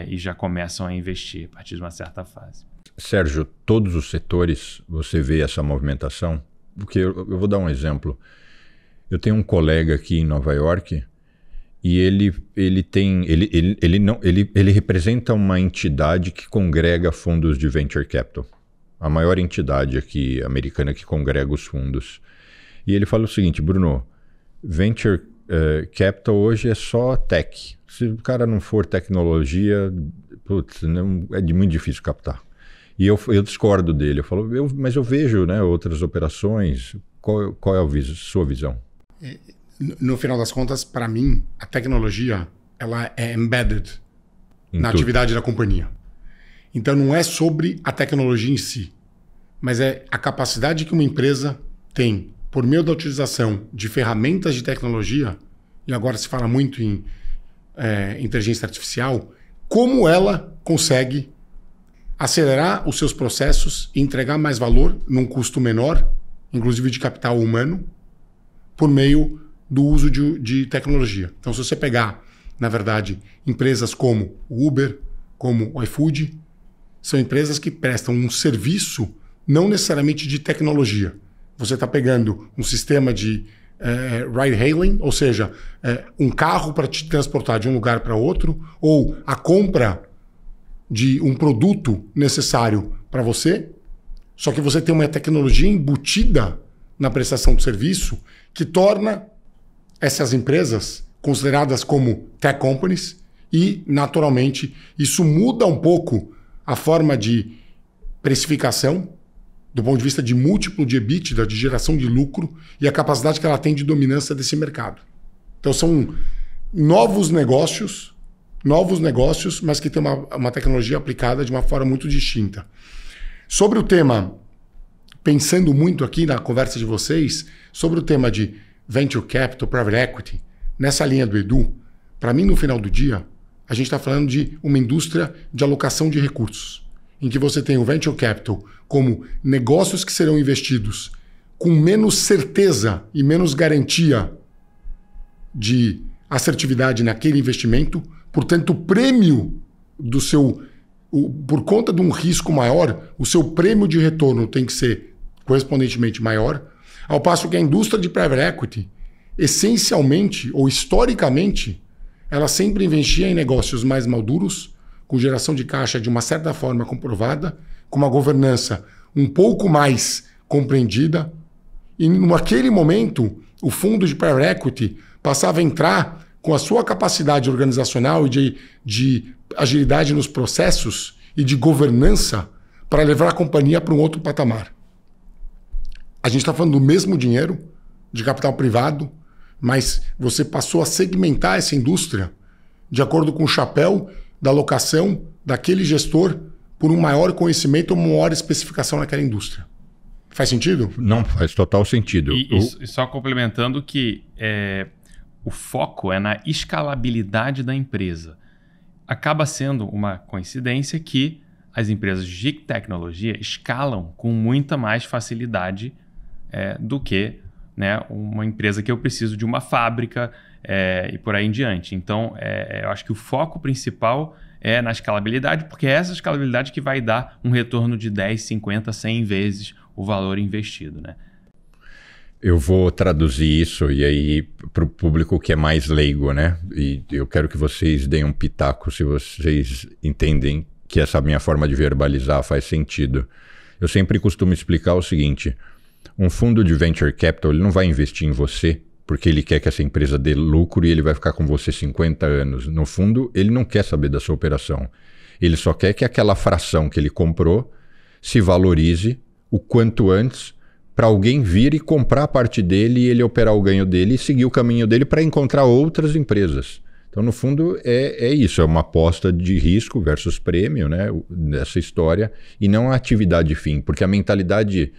e já começam a investir a partir de uma certa fase. Sérgio, todos os setores você vê essa movimentação? Porque eu vou dar um exemplo. Eu tenho um colega aqui em Nova York e ele representa uma entidade que congrega fundos de venture capital. a maior entidade aqui americana que congrega os fundos. E ele fala o seguinte: Bruno, Venture Capital hoje é só tech. Se o cara não for tecnologia, putz, não, é muito difícil captar. E eu discordo dele. Eu falo, mas eu vejo, né, outras operações. Qual é a sua visão? No final das contas, para mim, a tecnologia ela é embedded na atividade da companhia. Então não é sobre a tecnologia em si, mas é a capacidade que uma empresa tem, por meio da utilização de ferramentas de tecnologia, e agora se fala muito em inteligência artificial, como ela consegue acelerar os seus processos e entregar mais valor num custo menor, inclusive de capital humano, por meio do uso de tecnologia. Então, se você pegar, na verdade, empresas como o Uber, como o iFood, são empresas que prestam um serviço não necessariamente de tecnologia. Você está pegando um sistema de ride-hailing, ou seja, um carro para te transportar de um lugar para outro, ou a compra de um produto necessário para você, só que você tem uma tecnologia embutida na prestação de serviço que torna essas empresas consideradas como tech companies e, naturalmente, isso muda um pouco a forma de precificação do ponto de vista de múltiplo de EBITDA, de geração de lucro e a capacidade que ela tem de dominância desse mercado. Então são novos negócios, mas que tem uma tecnologia aplicada de uma forma muito distinta. Sobre o tema, pensando muito aqui na conversa de vocês, sobre o tema de Venture Capital, Private Equity, nessa linha do Edu, para mim, no final do dia, a gente está falando de uma indústria de alocação de recursos, em que você tem o Venture Capital como negócios que serão investidos com menos certeza e menos garantia de assertividade naquele investimento, portanto, o prêmio do seu... por conta de um risco maior, o seu prêmio de retorno tem que ser correspondentemente maior, ao passo que a indústria de Private Equity, essencialmente ou historicamente, ela sempre investia em negócios mais maduros, com geração de caixa de uma certa forma comprovada, com uma governança um pouco mais compreendida. E naquele momento, o fundo de Private Equity passava a entrar com a sua capacidade organizacional e de agilidade nos processos e de governança para levar a companhia para um outro patamar. A gente está falando do mesmo dinheiro, de capital privado, mas você passou a segmentar essa indústria de acordo com o chapéu da alocação daquele gestor por um maior conhecimento ou uma maior especificação naquela indústria. Faz sentido? Não, faz total sentido. E só complementando que o foco é na escalabilidade da empresa. Acaba sendo uma coincidência que as empresas de tecnologia escalam com muita mais facilidade do que, né, uma empresa que eu preciso de uma fábrica e por aí em diante. Então, eu acho que o foco principal é na escalabilidade, porque é essa escalabilidade que vai dar um retorno de 10, 50, 100 vezes o valor investido, né? Eu vou traduzir isso e aí para o público que é mais leigo, né? E eu quero que vocês deem um pitaco se vocês entendem que essa minha forma de verbalizar faz sentido. Eu sempre costumo explicar o seguinte: um fundo de venture capital ele não vai investir em você porque ele quer que essa empresa dê lucro e ele vai ficar com você 50 anos. No fundo, ele não quer saber da sua operação. Ele só quer que aquela fração que ele comprou se valorize o quanto antes para alguém vir e comprar a parte dele e ele operar o ganho dele e seguir o caminho dele para encontrar outras empresas. Então, no fundo, é isso. É uma aposta de risco versus prêmio, né, dessa história, e não a atividade fim. Porque a mentalidade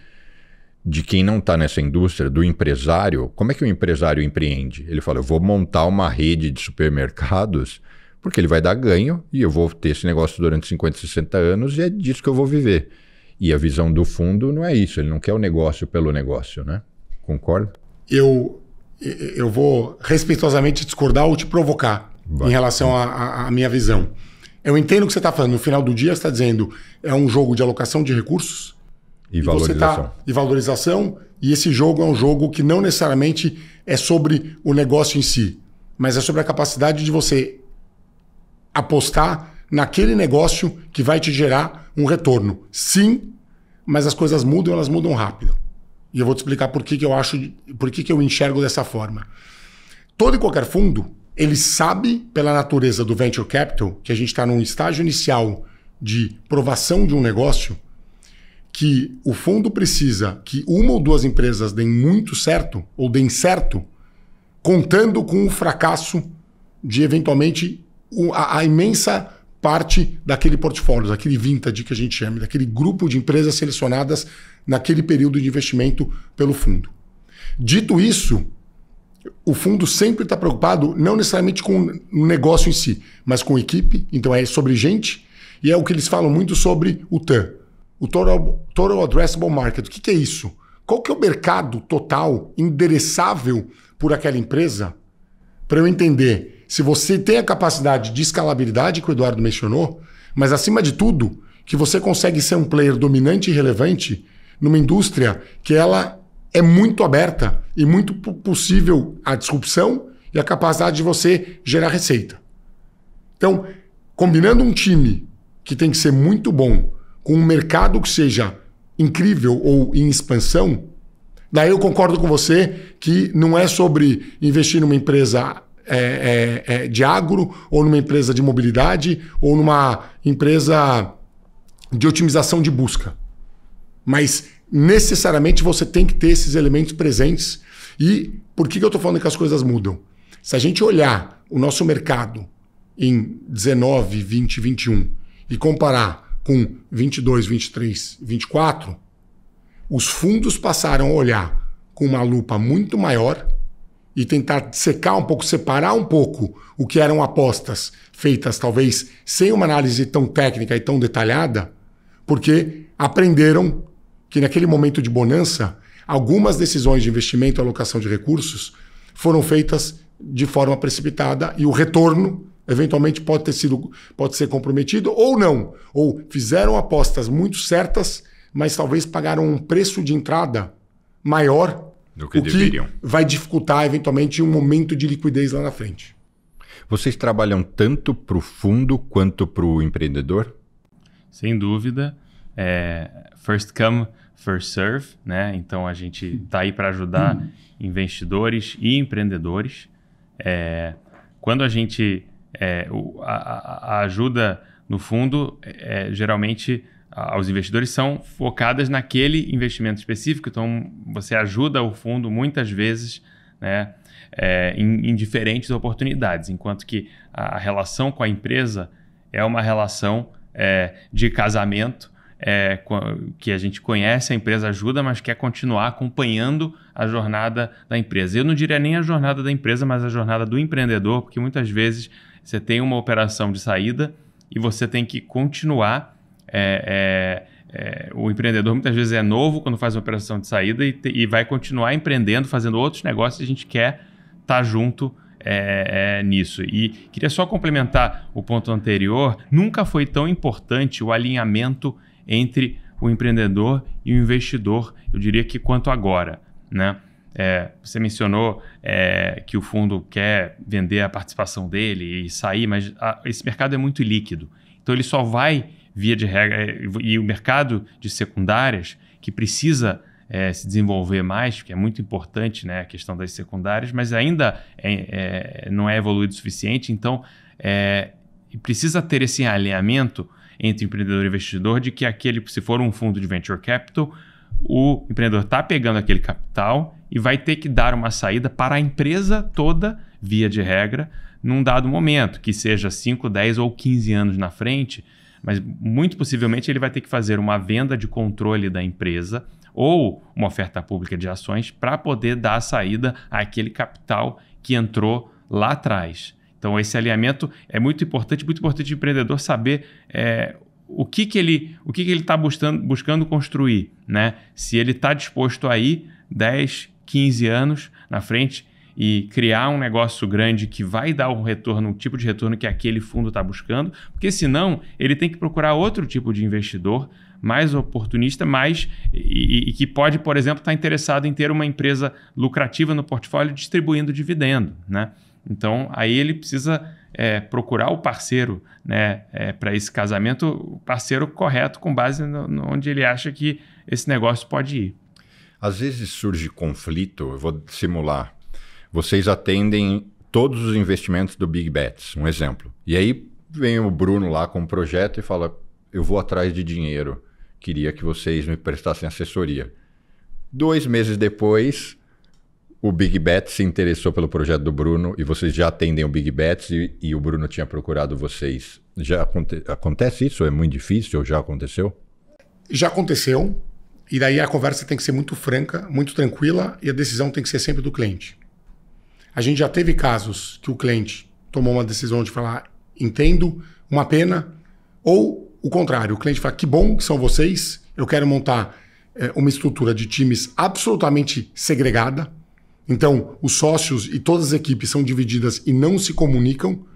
de quem não está nessa indústria, do empresário, como é que o empresário empreende? Ele fala, eu vou montar uma rede de supermercados porque ele vai dar ganho e eu vou ter esse negócio durante 50, 60 anos e é disso que eu vou viver. E a visão do fundo não é isso, ele não quer o negócio pelo negócio, né? Concorda? Eu vou respeitosamente discordar ou te provocar em relação à minha visão. Eu entendo o que você está falando. No final do dia, você está dizendo é um jogo de alocação de recursos e valorização. E valorização. E esse jogo é um jogo que não necessariamente é sobre o negócio em si, mas é sobre a capacidade de você apostar naquele negócio que vai te gerar um retorno. Sim, mas as coisas mudam, elas mudam rápido. E eu vou te explicar por que eu enxergo dessa forma. Todo e qualquer fundo, ele sabe, pela natureza do venture capital, que a gente está num estágio inicial de provação de um negócio, que o fundo precisa que uma ou duas empresas deem muito certo, ou deem certo, contando com o fracasso de, eventualmente, a imensa parte daquele portfólio, daquele vintage que a gente chama, daquele grupo de empresas selecionadas naquele período de investimento pelo fundo. Dito isso, o fundo sempre está preocupado não necessariamente com o negócio em si, mas com equipe, então é sobre gente, e é o que eles falam muito sobre o TAM, o Total Addressable Market. O que é isso? Qual que é o mercado total endereçável por aquela empresa para eu entender se você tem a capacidade de escalabilidade que o Eduardo mencionou, mas acima de tudo, que você consegue ser um player dominante e relevante numa indústria que ela é muito aberta e muito possível a disrupção e a capacidade de você gerar receita. Então, combinando um time que tem que ser muito bom com um mercado que seja incrível ou em expansão, daí eu concordo com você que não é sobre investir numa empresa de agro, ou numa empresa de mobilidade, ou numa empresa de otimização de busca. Mas necessariamente você tem que ter esses elementos presentes. E por que eu estou falando que as coisas mudam? Se a gente olhar o nosso mercado em 19, 20, 21 e comparar com 22, 23, 24, os fundos passaram a olhar com uma lupa muito maior e tentar secar um pouco, separar um pouco o que eram apostas feitas talvez sem uma análise tão técnica e tão detalhada, porque aprenderam que naquele momento de bonança, algumas decisões de investimento e alocação de recursos foram feitas de forma precipitada e o retorno eventualmente pode ser comprometido ou não. Ou fizeram apostas muito certas, mas talvez pagaram um preço de entrada maior do que o deveriam. Que vai dificultar eventualmente um momento de liquidez lá na frente. Vocês trabalham tanto para o fundo quanto para o empreendedor? Sem dúvida. First come, first serve, né? Então a gente está aí para ajudar investidores e empreendedores. Quando a gente a ajuda no fundo, geralmente aos investidores são focadas naquele investimento específico. Então você ajuda o fundo muitas vezes, né, em diferentes oportunidades, enquanto que a relação com a empresa é uma relação de casamento, que a gente conhece, a empresa ajuda, mas quer continuar acompanhando a jornada da empresa. Eu não diria nem a jornada da empresa, mas a jornada do empreendedor, porque muitas vezes você tem uma operação de saída e você tem que continuar. O empreendedor muitas vezes é novo quando faz uma operação de saída e vai continuar empreendendo, fazendo outros negócios, e a gente quer estar junto nisso. E queria só complementar o ponto anterior. Nunca foi tão importante o alinhamento entre o empreendedor e o investidor, eu diria que quanto agora, né? Você mencionou que o fundo quer vender a participação dele e sair, mas esse mercado é muito líquido. Então ele só vai, via de regra, e o mercado de secundárias, que precisa se desenvolver mais, que é muito importante, né, a questão das secundárias, mas ainda não é evoluído o suficiente. Então precisa ter esse alinhamento entre empreendedor e investidor, de que se for um fundo de venture capital, o empreendedor está pegando aquele capital e vai ter que dar uma saída para a empresa toda, via de regra, num dado momento, que seja 5, 10 ou 15 anos na frente, mas muito possivelmente ele vai ter que fazer uma venda de controle da empresa ou uma oferta pública de ações para poder dar a saída àquele capital que entrou lá atrás. Então esse alinhamento é muito importante o empreendedor saber o que ele está buscando construir, né? Se ele está disposto a ir 10, 15 anos na frente e criar um negócio grande que vai dar um retorno, um tipo de retorno que aquele fundo está buscando, porque senão ele tem que procurar outro tipo de investidor mais oportunista, e que pode, por exemplo, estar interessado em ter uma empresa lucrativa no portfólio distribuindo dividendo, né? Então, aí ele precisa procurar o parceiro, né, para esse casamento, o parceiro correto, com base onde ele acha que esse negócio pode ir. Às vezes surge conflito, eu vou simular. Vocês atendem todos os investimentos do Big Bets, um exemplo. E aí vem o Bruno lá com um projeto e fala, eu vou atrás de dinheiro, queria que vocês me prestassem assessoria. 2 meses depois, o Big Bets se interessou pelo projeto do Bruno e vocês já atendem o Big Bets e o Bruno tinha procurado vocês. Já acontece isso? É muito difícil ou já aconteceu? Já aconteceu, e daí a conversa tem que ser muito franca, muito tranquila, e a decisão tem que ser sempre do cliente. A gente já teve casos que o cliente tomou uma decisão de falar, entendo, uma pena, ou o contrário, o cliente fala, que bom que são vocês, eu quero montar uma estrutura de times absolutamente segregada. Então, os sócios e todas as equipes são divididas e não se comunicam,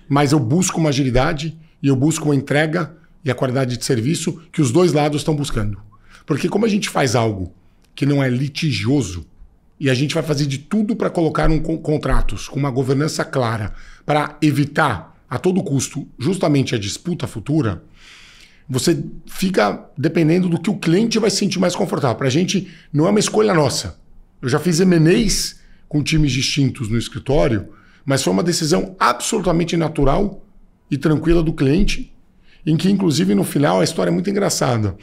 mas eu busco uma agilidade e eu busco uma entrega e a qualidade de serviço que os dois lados estão buscando. Porque como a gente faz algo que não é litigioso e a gente vai fazer de tudo para colocar contratos com uma governança clara para evitar a todo custo justamente a disputa futura, você fica dependendo do que o cliente vai se sentir mais confortável. Para a gente não é uma escolha nossa. Eu já fiz M&As com times distintos no escritório, mas foi uma decisão absolutamente natural e tranquila do cliente, em que, inclusive, no final, a história é muito engraçada.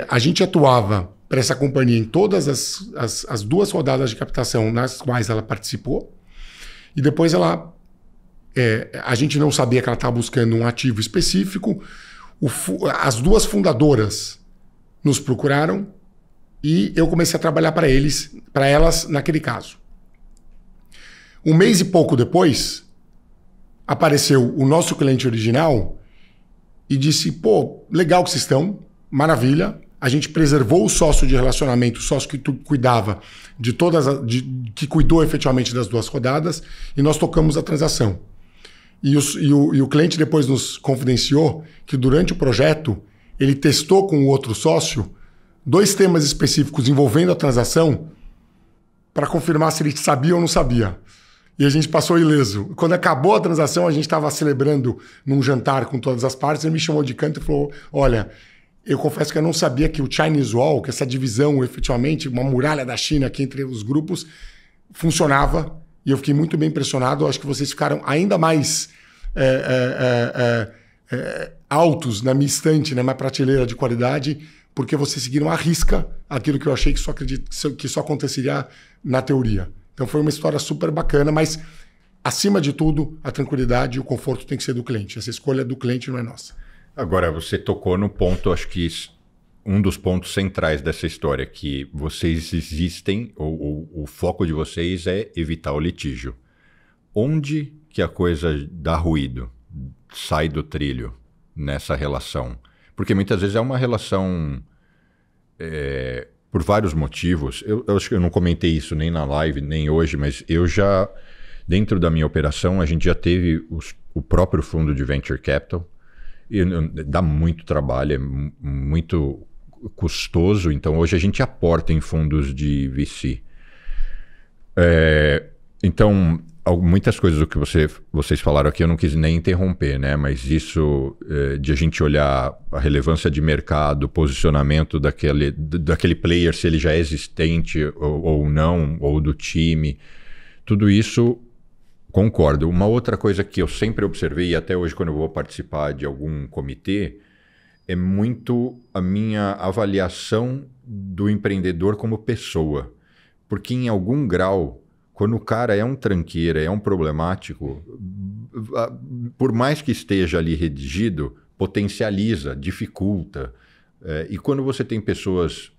A gente atuava para essa companhia em todas as 2 rodadas de captação nas quais ela participou, e depois a gente não sabia que ela estava buscando um ativo específico. As 2 fundadoras nos procuraram e eu comecei a trabalhar para elas naquele caso. 1 mês e pouco depois, apareceu o nosso cliente original e disse, pô, legal que vocês estão, maravilha, a gente preservou o sócio de relacionamento, o sócio que cuidava que cuidou efetivamente das 2 rodadas, e nós tocamos a transação. E o cliente depois nos confidenciou que durante o projeto ele testou com o outro sócio 2 temas específicos envolvendo a transação para confirmar se ele sabia ou não sabia. E a gente passou ileso. Quando acabou a transação, a gente estava celebrando num jantar com todas as partes, ele me chamou de canto e falou, olha, eu confesso que eu não sabia que o Chinese Wall, que essa divisão efetivamente, uma muralha da China aqui entre os grupos, funcionava. E eu fiquei muito bem impressionado. Eu acho que vocês ficaram ainda mais altos na minha estante, na minha prateleira de qualidade, porque vocês seguiram à risca aquilo que eu achei que só aconteceria na teoria. Então foi uma história super bacana, mas acima de tudo, a tranquilidade e o conforto tem que ser do cliente. Essa escolha é do cliente, não é nossa. Agora, você tocou no ponto, acho que um dos pontos centrais dessa história, que vocês existem, ou o foco de vocês é evitar o litígio. Onde que a coisa dá ruído, sai do trilho nessa relação? Porque muitas vezes é uma relação por vários motivos. Eu acho que eu não comentei isso nem na live, nem hoje, mas eu já, dentro da minha operação, a gente já teve o próprio fundo de Venture Capital. E dá muito trabalho, é muito custoso. Então, hoje a gente aporta em fundos de VC. Então, muitas coisas do que vocês falaram aqui eu não quis nem interromper, né? Mas isso de a gente olhar a relevância de mercado, posicionamento daquele player, se ele já é existente ou não, ou do time, tudo isso concordo. Uma outra coisa que eu sempre observei, e até hoje quando eu vou participar de algum comitê, é muito a minha avaliação do empreendedor como pessoa. Porque em algum grau, quando o cara é um tranqueira, é um problemático, por mais que esteja ali redigido, potencializa, dificulta. E quando você tem pessoas,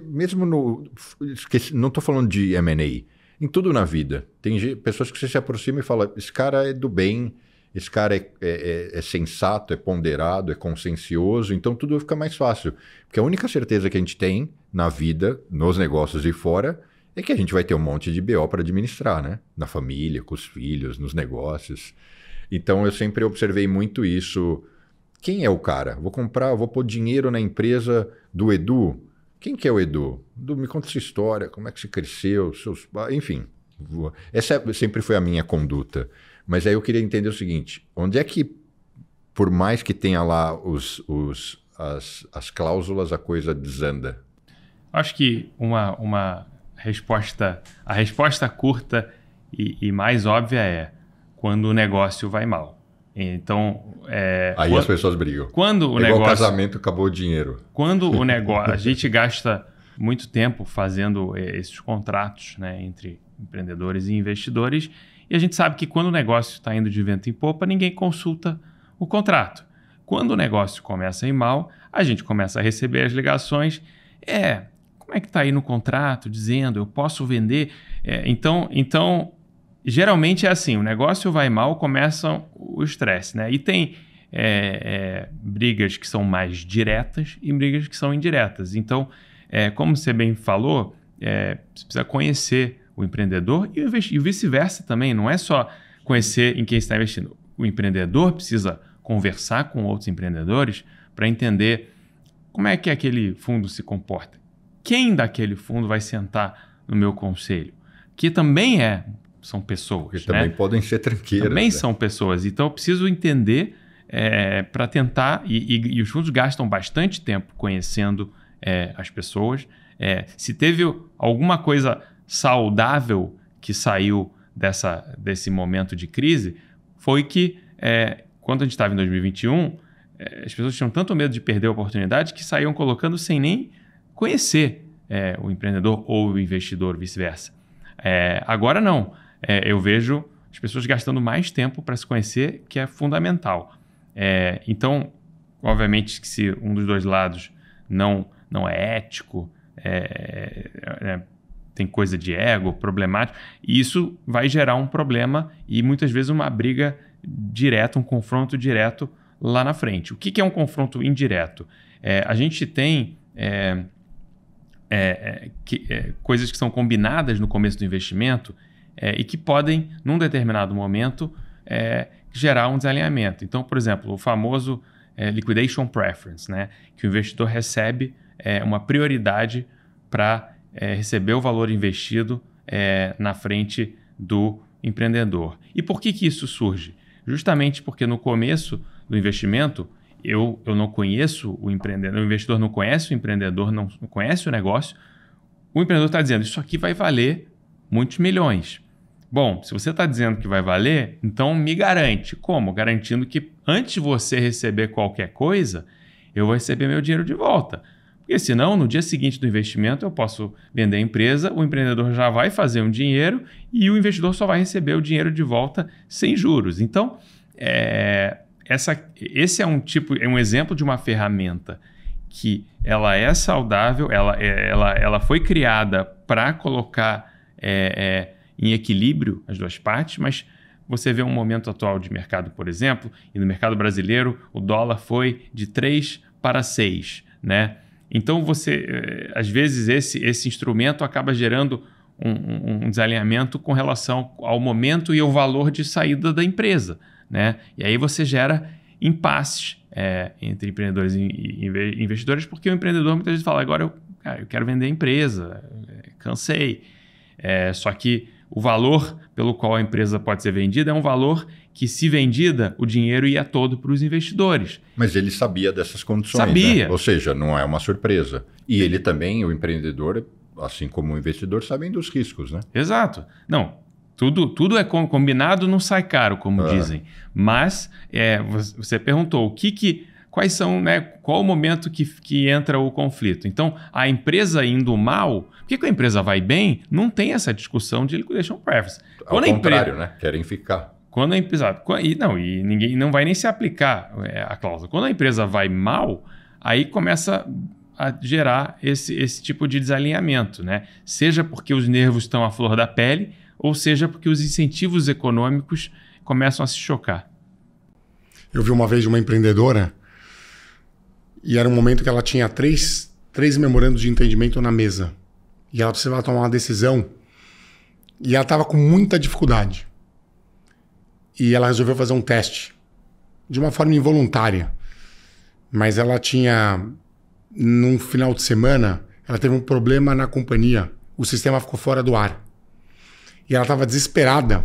mesmo não estou falando de M&A, em tudo na vida. Tem pessoas que você se aproxima e fala, esse cara é do bem, esse cara é sensato, é ponderado, é consciencioso, então tudo fica mais fácil. Porque a única certeza que a gente tem na vida, nos negócios e fora, é que a gente vai ter um monte de BO para administrar, né? Na família, com os filhos, nos negócios. Então eu sempre observei muito isso. Quem é o cara? Vou pôr dinheiro na empresa do Edu. Quem que é o Edu? Edu, me conta essa história, como é que você cresceu, enfim. Essa sempre foi a minha conduta. Mas aí eu queria entender o seguinte, onde é que, por mais que tenha lá as cláusulas, a coisa desanda? Acho que a resposta curta e mais óbvia é quando o negócio vai mal. Então, aí as pessoas brigam. Quando o igual negócio, casamento, acabou o dinheiro. Quando o negócio, a gente gasta muito tempo fazendo esses contratos, né, entre empreendedores e investidores, e a gente sabe que quando o negócio está indo de vento em popa, ninguém consulta o contrato. Quando o negócio começa a ir mal, a gente começa a receber as ligações. Como é que está aí no contrato dizendo eu posso vender? Então, geralmente é assim, o negócio vai mal, começa o estresse, né? E tem brigas que são mais diretas e brigas que são indiretas. Então, como você bem falou, você precisa conhecer o empreendedor e vice-versa também. Não é só conhecer em quem está investindo. O empreendedor precisa conversar com outros empreendedores para entender como é que aquele fundo se comporta. Quem daquele fundo vai sentar no meu conselho? Que também são pessoas. Que também podem ser tranqueiras. Também são pessoas. Então eu preciso entender para tentar... E os fundos gastam bastante tempo conhecendo as pessoas. Se teve alguma coisa saudável que saiu desse momento de crise, foi que quando a gente estava em 2021, as pessoas tinham tanto medo de perder a oportunidade que saíam colocando sem nem conhecer o empreendedor ou o investidor, vice-versa. Agora não. Eu vejo as pessoas gastando mais tempo para se conhecer, que é fundamental. Então, obviamente, que se um dos dois lados não é ético, tem coisa de ego, problemático, isso vai gerar um problema e muitas vezes uma briga direta, um confronto direto lá na frente. O que é um confronto indireto? A gente tem coisas que são combinadas no começo do investimento e que podem, num determinado momento, gerar um desalinhamento. Então, por exemplo, o famoso liquidation preference, né? Que o investidor recebe uma prioridade para receber o valor investido na frente do empreendedor. E por que isso surge? Justamente porque no começo do investimento eu não conheço o empreendedor, o investidor não conhece o empreendedor, não conhece o negócio. O empreendedor está dizendo, isso aqui vai valer muitos milhões. Bom, se você está dizendo que vai valer, então me garante. Como? Garantindo que antes de você receber qualquer coisa, eu vou receber meu dinheiro de volta. Porque senão, no dia seguinte do investimento, eu posso vender a empresa, o empreendedor já vai fazer um dinheiro e o investidor só vai receber o dinheiro de volta sem juros. Então, esse é um exemplo de uma ferramenta que ela é saudável, ela foi criada para colocar em equilíbrio as duas partes, mas você vê um momento atual de mercado, por exemplo, e no mercado brasileiro o dólar foi de 3 para 6, né? Então, às vezes, esse instrumento acaba gerando um desalinhamento com relação ao momento e ao valor de saída da empresa, né? E aí você gera impasses entre empreendedores e investidores, porque o empreendedor muitas vezes fala, agora eu quero vender a empresa, cansei. Só que o valor pelo qual a empresa pode ser vendida é um valor que, se vendida, o dinheiro ia todo para os investidores. Mas ele sabia dessas condições, sabia. Né? Ou seja, não é uma surpresa. E ele também, o empreendedor, assim como o investidor, sabem dos riscos, né? Exato. Não, tudo é combinado, não sai caro, como dizem. Mas você perguntou quais são, né, qual o momento que entra o conflito. Então, a empresa indo mal, por que a empresa vai bem? Não tem essa discussão de liquidation preference. Ao contrário, né? Querem ficar. E ninguém não vai nem se aplicar a cláusula. Quando a empresa vai mal, aí começa a gerar esse tipo de desalinhamento, né? Seja porque os nervos estão à flor da pele, ou seja porque os incentivos econômicos começam a se chocar. Eu vi uma vez uma empreendedora e era um momento que ela tinha três memorandos de entendimento na mesa. E ela precisava tomar uma decisão e ela estava com muita dificuldade. E ela resolveu fazer um teste de uma forma involuntária. Mas ela tinha, num final de semana, ela teve um problema na companhia. O sistema ficou fora do ar. E ela estava desesperada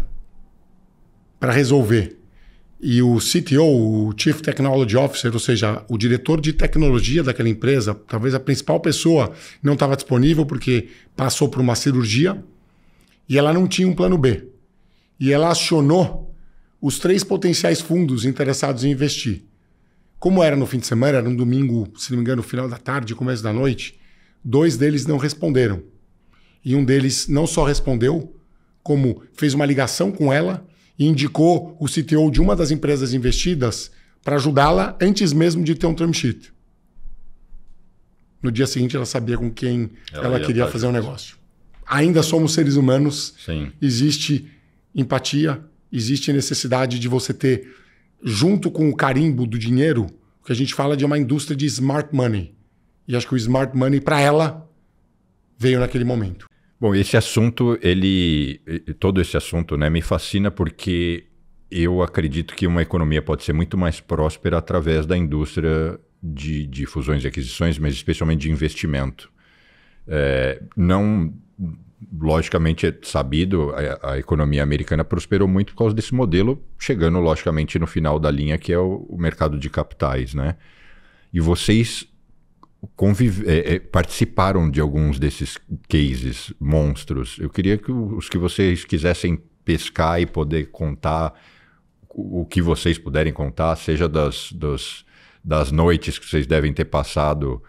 para resolver. E o CTO, o Chief Technology Officer, ou seja, o diretor de tecnologia daquela empresa, talvez a principal pessoa, não estava disponível porque passou por uma cirurgia e ela não tinha um plano B. E ela acionou os 3 potenciais fundos interessados em investir. Como era no fim de semana, era um domingo, se não me engano, final da tarde, começo da noite, 2 deles não responderam. E um deles não só respondeu, como fez uma ligação com ela e indicou o CTO de uma das empresas investidas para ajudá-la antes mesmo de ter um term sheet. No dia seguinte, ela sabia com quem ela queria fazer um negócio. Ainda somos seres humanos. Sim. Existe empatia, existe necessidade de você ter, junto com o carimbo do dinheiro, o que a gente fala de uma indústria de smart money. E acho que o smart money, para ela, veio naquele momento. Bom, esse assunto, todo esse assunto, né, me fascina porque eu acredito que uma economia pode ser muito mais próspera através da indústria de fusões e aquisições, mas especialmente de investimento. Não, logicamente, é sabido, a economia americana prosperou muito por causa desse modelo, chegando, logicamente, no final da linha, que é o mercado de capitais, né? E vocês participaram de alguns desses cases monstros. Eu queria que os que vocês quisessem pescar e poder contar o que vocês puderem contar, seja das noites que vocês devem ter passado,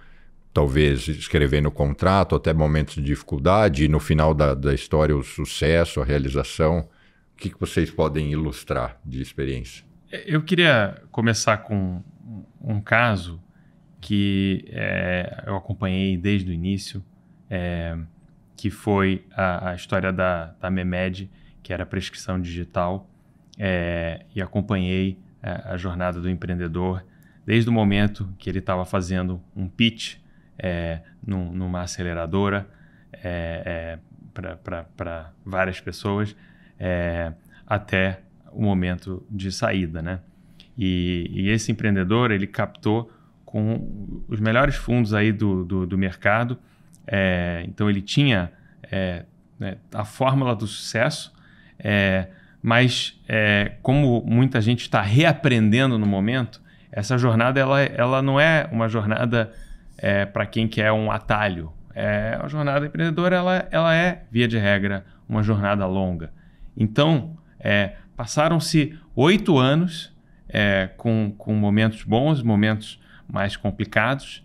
talvez escrevendo o contrato, até momentos de dificuldade, e no final da história o sucesso, a realização. O que vocês podem ilustrar de experiência? Eu queria começar com um caso que eu acompanhei desde o início, que foi a história da Memed, que era a prescrição digital, e acompanhei a jornada do empreendedor desde o momento que ele estava fazendo um pitch numa aceleradora para várias pessoas, até o momento de saída, né? E esse empreendedor, ele captou com os melhores fundos aí do mercado. Então ele tinha a fórmula do sucesso, mas como muita gente está reaprendendo no momento, essa jornada ela não é uma jornada para quem quer um atalho. A jornada empreendedora ela é, via de regra, uma jornada longa. Então, passaram-se 8 anos com momentos bons, momentos mais complicados,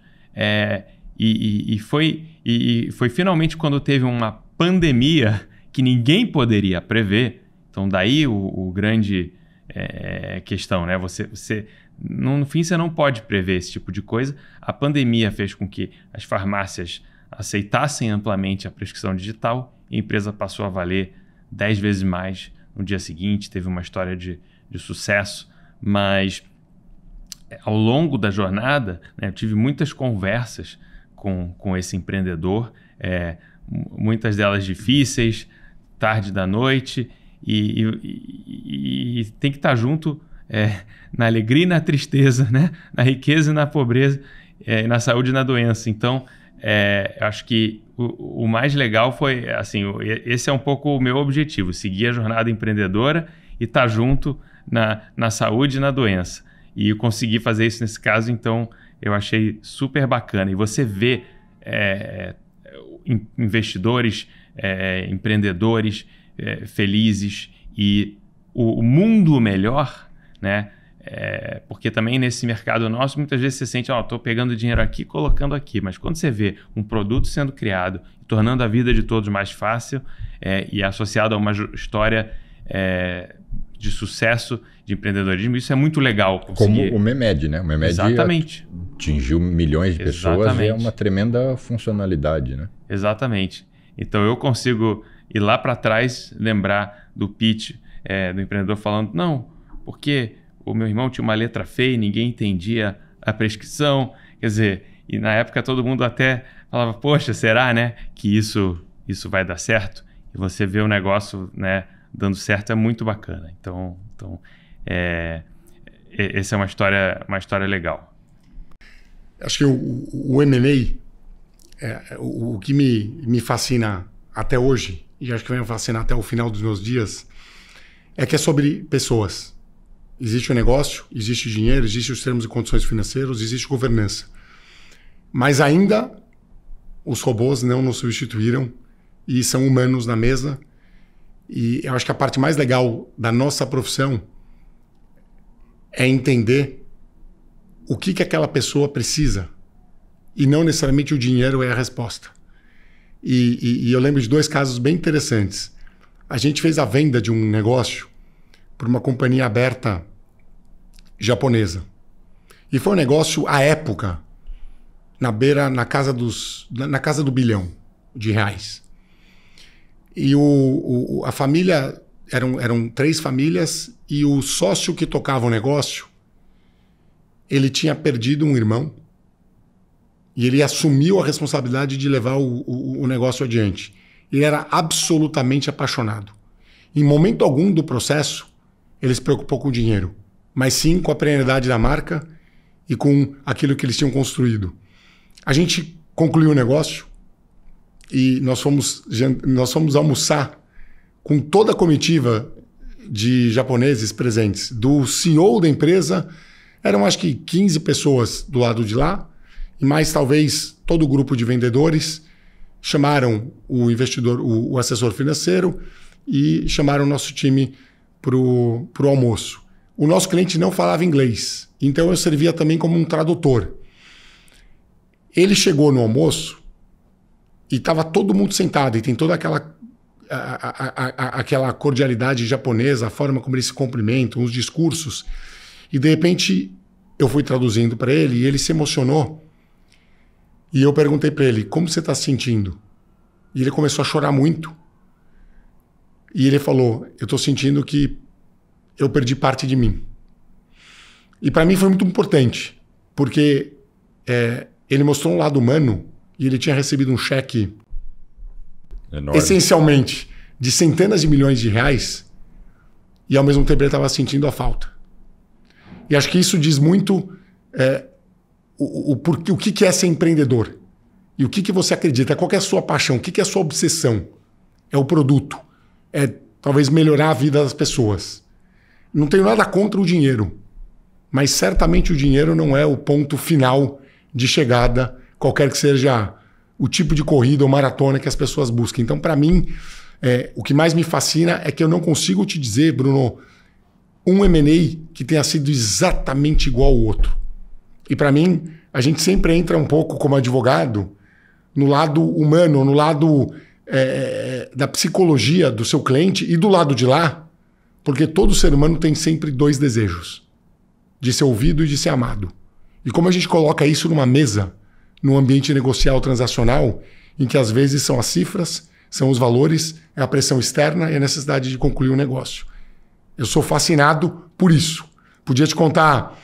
e foi finalmente quando teve uma pandemia que ninguém poderia prever. Então daí o grande questão, né? No fim você não pode prever esse tipo de coisa. A pandemia fez com que as farmácias aceitassem amplamente a prescrição digital e a empresa passou a valer 10 vezes mais no dia seguinte, teve uma história de sucesso, mas ao longo da jornada, né, eu tive muitas conversas com esse empreendedor, muitas delas difíceis, tarde da noite, e tem que estar junto na alegria e na tristeza, né? Na riqueza e na pobreza, na saúde e na doença. Então, eu acho que o mais legal foi, assim, esse é um pouco o meu objetivo, seguir a jornada empreendedora e estar junto na saúde e na doença. E eu consegui fazer isso nesse caso, então eu achei super bacana. E você vê investidores, empreendedores felizes e o mundo melhor, né? Porque também nesse mercado nosso, muitas vezes você sente, estou pegando dinheiro aqui e colocando aqui. Mas quando você vê um produto sendo criado, tornando a vida de todos mais fácil e associado a uma história de sucesso de empreendedorismo, isso é muito legal. Como o Memed, né? O Memed Exatamente. Atingiu milhões de pessoas. Exatamente. E é uma tremenda funcionalidade, né? Exatamente. Então eu consigo ir lá para trás, lembrar do pitch do empreendedor falando, não, porque o meu irmão tinha uma letra feia e ninguém entendia a prescrição. Quer dizer, e na época todo mundo até falava, poxa, será, né, que isso vai dar certo? E você vê o negócio, né, dando certo, é muito bacana. Então essa é uma história legal. Acho que o M&A, o que me fascina até hoje, e acho que vai me fascinar até o final dos meus dias, é que é sobre pessoas. Existe o negócio, existe dinheiro, existem os termos e condições financeiros, existe governança. Mas ainda os robôs não nos substituíram e são humanos na mesa. E eu acho que a parte mais legal da nossa profissão é entender o que aquela pessoa precisa e não necessariamente o dinheiro é a resposta. E eu lembro de 2 casos bem interessantes. A gente fez a venda de um negócio por uma companhia aberta japonesa. E foi um negócio, à época, na casa do bilhão de reais. E a família, eram 3 famílias, e o sócio que tocava o negócio, ele tinha perdido um irmão, e ele assumiu a responsabilidade de levar o negócio adiante. Ele era absolutamente apaixonado. Em momento algum do processo, ele se preocupou com o dinheiro, mas sim com a perenidade da marca e com aquilo que eles tinham construído. A gente concluiu o negócio e nós fomos almoçar com toda a comitiva de japoneses presentes. Do CEO da empresa, eram acho que 15 pessoas do lado de lá, e mais talvez todo o grupo de vendedores. Chamaram o investidor, o assessor financeiro, e chamaram o nosso time para o almoço. O nosso cliente não falava inglês, então eu servia também como um tradutor. Ele chegou no almoço e estava todo mundo sentado, e tem toda aquela cordialidade japonesa, a forma como eles se cumprimentam, os discursos. E de repente eu fui traduzindo para ele e ele se emocionou. E eu perguntei para ele, como você está se sentindo? E ele começou a chorar muito. E ele falou, eu estou sentindo que eu perdi parte de mim. E para mim foi muito importante, porque ele mostrou um lado humano e ele tinha recebido um cheque enorme, essencialmente de centenas de milhões de reais, e ao mesmo tempo ele estava sentindo a falta. E acho que isso diz muito o que é ser empreendedor. E o que você acredita? Qual que é a sua paixão? O que é a sua obsessão? É o produto. É talvez melhorar a vida das pessoas. Não tenho nada contra o dinheiro, mas certamente o dinheiro não é o ponto final de chegada, qualquer que seja o tipo de corrida ou maratona que as pessoas busquem. Então, para mim, o que mais me fascina é que eu não consigo te dizer, Bruno, um M&A que tenha sido exatamente igual ao outro. E para mim, a gente sempre entra um pouco como advogado no lado humano, no lado da psicologia do seu cliente e do lado de lá, porque todo ser humano tem sempre 2 desejos, de ser ouvido e de ser amado. E como a gente coloca isso numa mesa, num ambiente negocial transacional, em que às vezes são as cifras, são os valores, é a pressão externa e a necessidade de concluir um negócio. Eu sou fascinado por isso. Podia te contar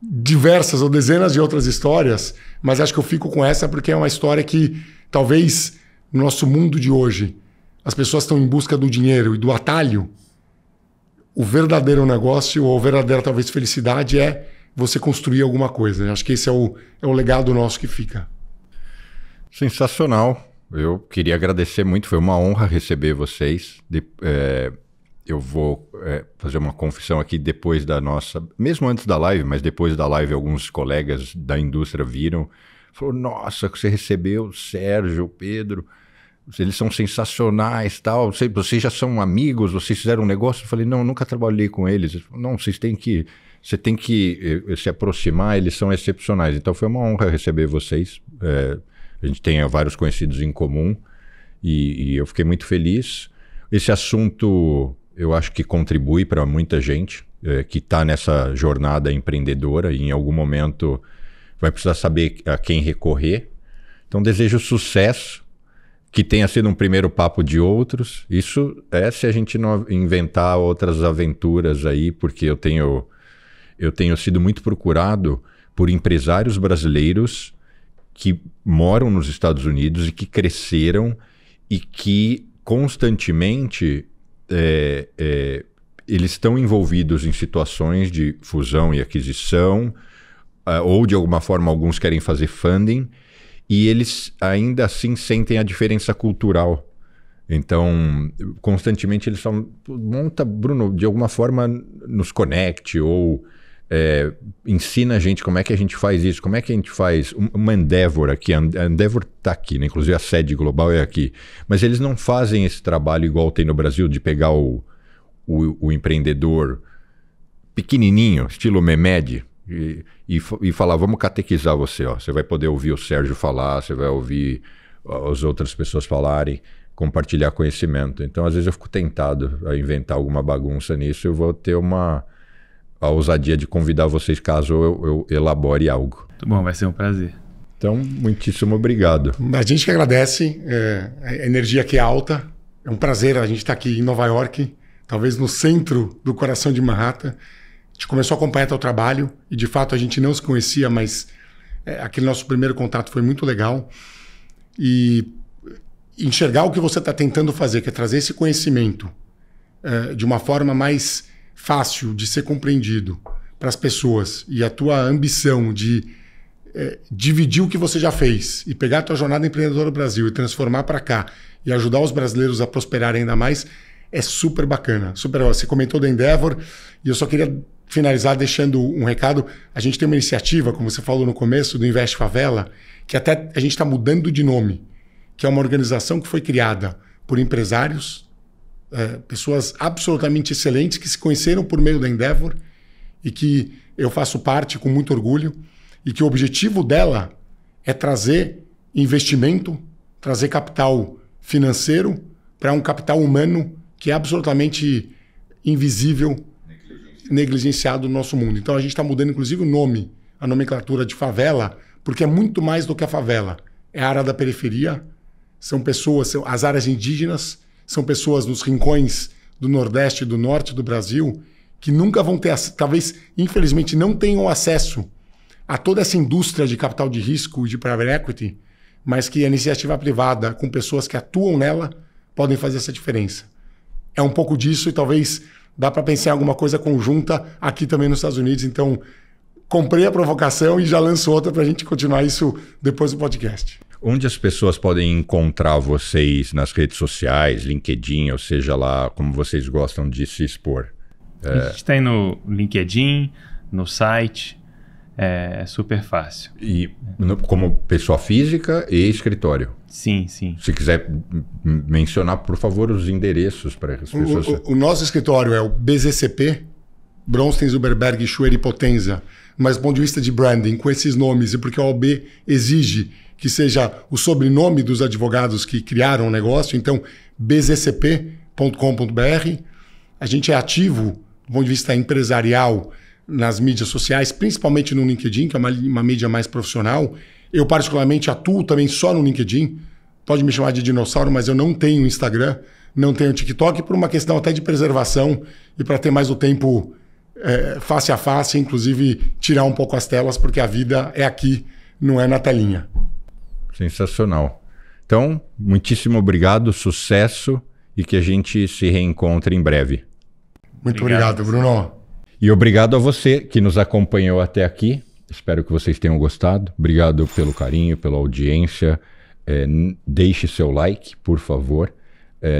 diversas ou dezenas de outras histórias, mas acho que eu fico com essa porque é uma história que talvez no nosso mundo de hoje as pessoas estão em busca do dinheiro e do atalho. O verdadeiro negócio ou a verdadeira talvez felicidade é você construir alguma coisa. Acho que esse é o legado nosso que fica. Sensacional. Eu queria agradecer muito, foi uma honra receber vocês. Eu vou fazer uma confissão aqui depois da nossa... Mesmo antes da live, mas depois da live alguns colegas da indústria viram. Falaram, nossa, você recebeu o Sérgio, o Pedro, eles são sensacionais, tal. Vocês já são amigos, vocês fizeram um negócio? Eu falei, não, nunca trabalhei com eles. Não, você tem que se aproximar, eles são excepcionais. Então foi uma honra receber vocês. A gente tem vários conhecidos em comum e eu fiquei muito feliz. Esse assunto eu acho que contribui para muita gente que está nessa jornada empreendedora e em algum momento vai precisar saber a quem recorrer. Então desejo sucesso, que tenha sido um primeiro papo de outros. Isso se a gente não inventar outras aventuras aí, porque eu tenho sido muito procurado por empresários brasileiros que moram nos Estados Unidos e que cresceram e que constantemente eles estão envolvidos em situações de fusão e aquisição, ou de alguma forma alguns querem fazer funding, e eles ainda assim sentem a diferença cultural Então, constantemente eles falam, monta, Bruno, de alguma forma nos conecte ou ensina a gente como é que a gente faz isso, como é que a gente faz uma Endeavor aqui. A Endeavor está aqui, né? Inclusive a sede global é aqui. Mas eles não fazem esse trabalho igual tem no Brasil, de pegar o empreendedor pequenininho, estilo Memed, e falar, vamos catequizar você. Ó. Você vai poder ouvir o Sérgio falar, você vai ouvir as outras pessoas falarem, compartilhar conhecimento. Então, às vezes eu fico tentado a inventar alguma bagunça nisso. Eu vou ter a ousadia de convidar vocês caso eu elabore algo. Muito bom, vai ser um prazer. Então, muitíssimo obrigado. A gente que agradece, a energia aqui é alta. É um prazer a gente estar aqui em Nova York, talvez no centro do coração de Manhattan. A gente começou a acompanhar teu trabalho e, de fato, a gente não se conhecia, mas aquele nosso primeiro contato foi muito legal. E enxergar o que você está tentando fazer, que é trazer esse conhecimento de uma forma mais fácil de ser compreendido para as pessoas, e a tua ambição de dividir o que você já fez e pegar a tua jornada empreendedora no Brasil e transformar para cá e ajudar os brasileiros a prosperarem ainda mais, é super bacana. Super. Você comentou da Endeavor e eu só queria finalizar deixando um recado. A gente tem uma iniciativa, como você falou no começo, do Invest Favela, que até a gente está mudando de nome, que é uma organização que foi criada por empresários, pessoas absolutamente excelentes que se conheceram por meio da Endeavor e que eu faço parte com muito orgulho, e que o objetivo dela é trazer investimento, trazer capital financeiro para um capital humano que é absolutamente invisível, negligenciado no nosso mundo. Então a gente está mudando inclusive o nome, a nomenclatura de favela, porque é muito mais do que a favela. É a área da periferia, são pessoas, as áreas indígenas, são pessoas nos rincões do Nordeste e do Norte do Brasil que nunca vão ter, talvez, infelizmente, não tenham acesso a toda essa indústria de capital de risco e de private equity, mas que a iniciativa privada, com pessoas que atuam nela, podem fazer essa diferença. É um pouco disso e talvez dá para pensar em alguma coisa conjunta aqui também nos Estados Unidos. Então, comprei a provocação e já lanço outra para a gente continuar isso depois do podcast. Onde as pessoas podem encontrar vocês nas redes sociais, LinkedIn, ou seja lá, como vocês gostam de se expor? A gente tem no LinkedIn, no site, é super fácil. E como pessoa física e escritório? Sim, sim. Se quiser mencionar, por favor, os endereços para as pessoas. O nosso escritório é o BZCP, Bronstein, Zuberberg, Schuer e Potenza. Mas do ponto de vista de branding, com esses nomes, e porque a OAB exige que seja o sobrenome dos advogados que criaram o negócio, então bzcp.com.br. A gente é ativo do ponto de vista empresarial nas mídias sociais, principalmente no LinkedIn, que é uma mídia mais profissional. Eu particularmente atuo também só no LinkedIn. Pode me chamar de dinossauro, mas eu não tenho Instagram, não tenho TikTok, por uma questão até de preservação e para ter mais o tempo face a face, inclusive tirar um pouco as telas, porque a vida é aqui, não é na telinha. Sensacional. Então, muitíssimo obrigado, sucesso e que a gente se reencontre em breve. Muito obrigado, Bruno. E obrigado a você que nos acompanhou até aqui. Espero que vocês tenham gostado. Obrigado pelo carinho, pela audiência. Deixe seu like, por favor.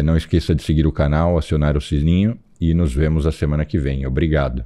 Não esqueça de seguir o canal, acionar o sininho e nos vemos a semana que vem. Obrigado.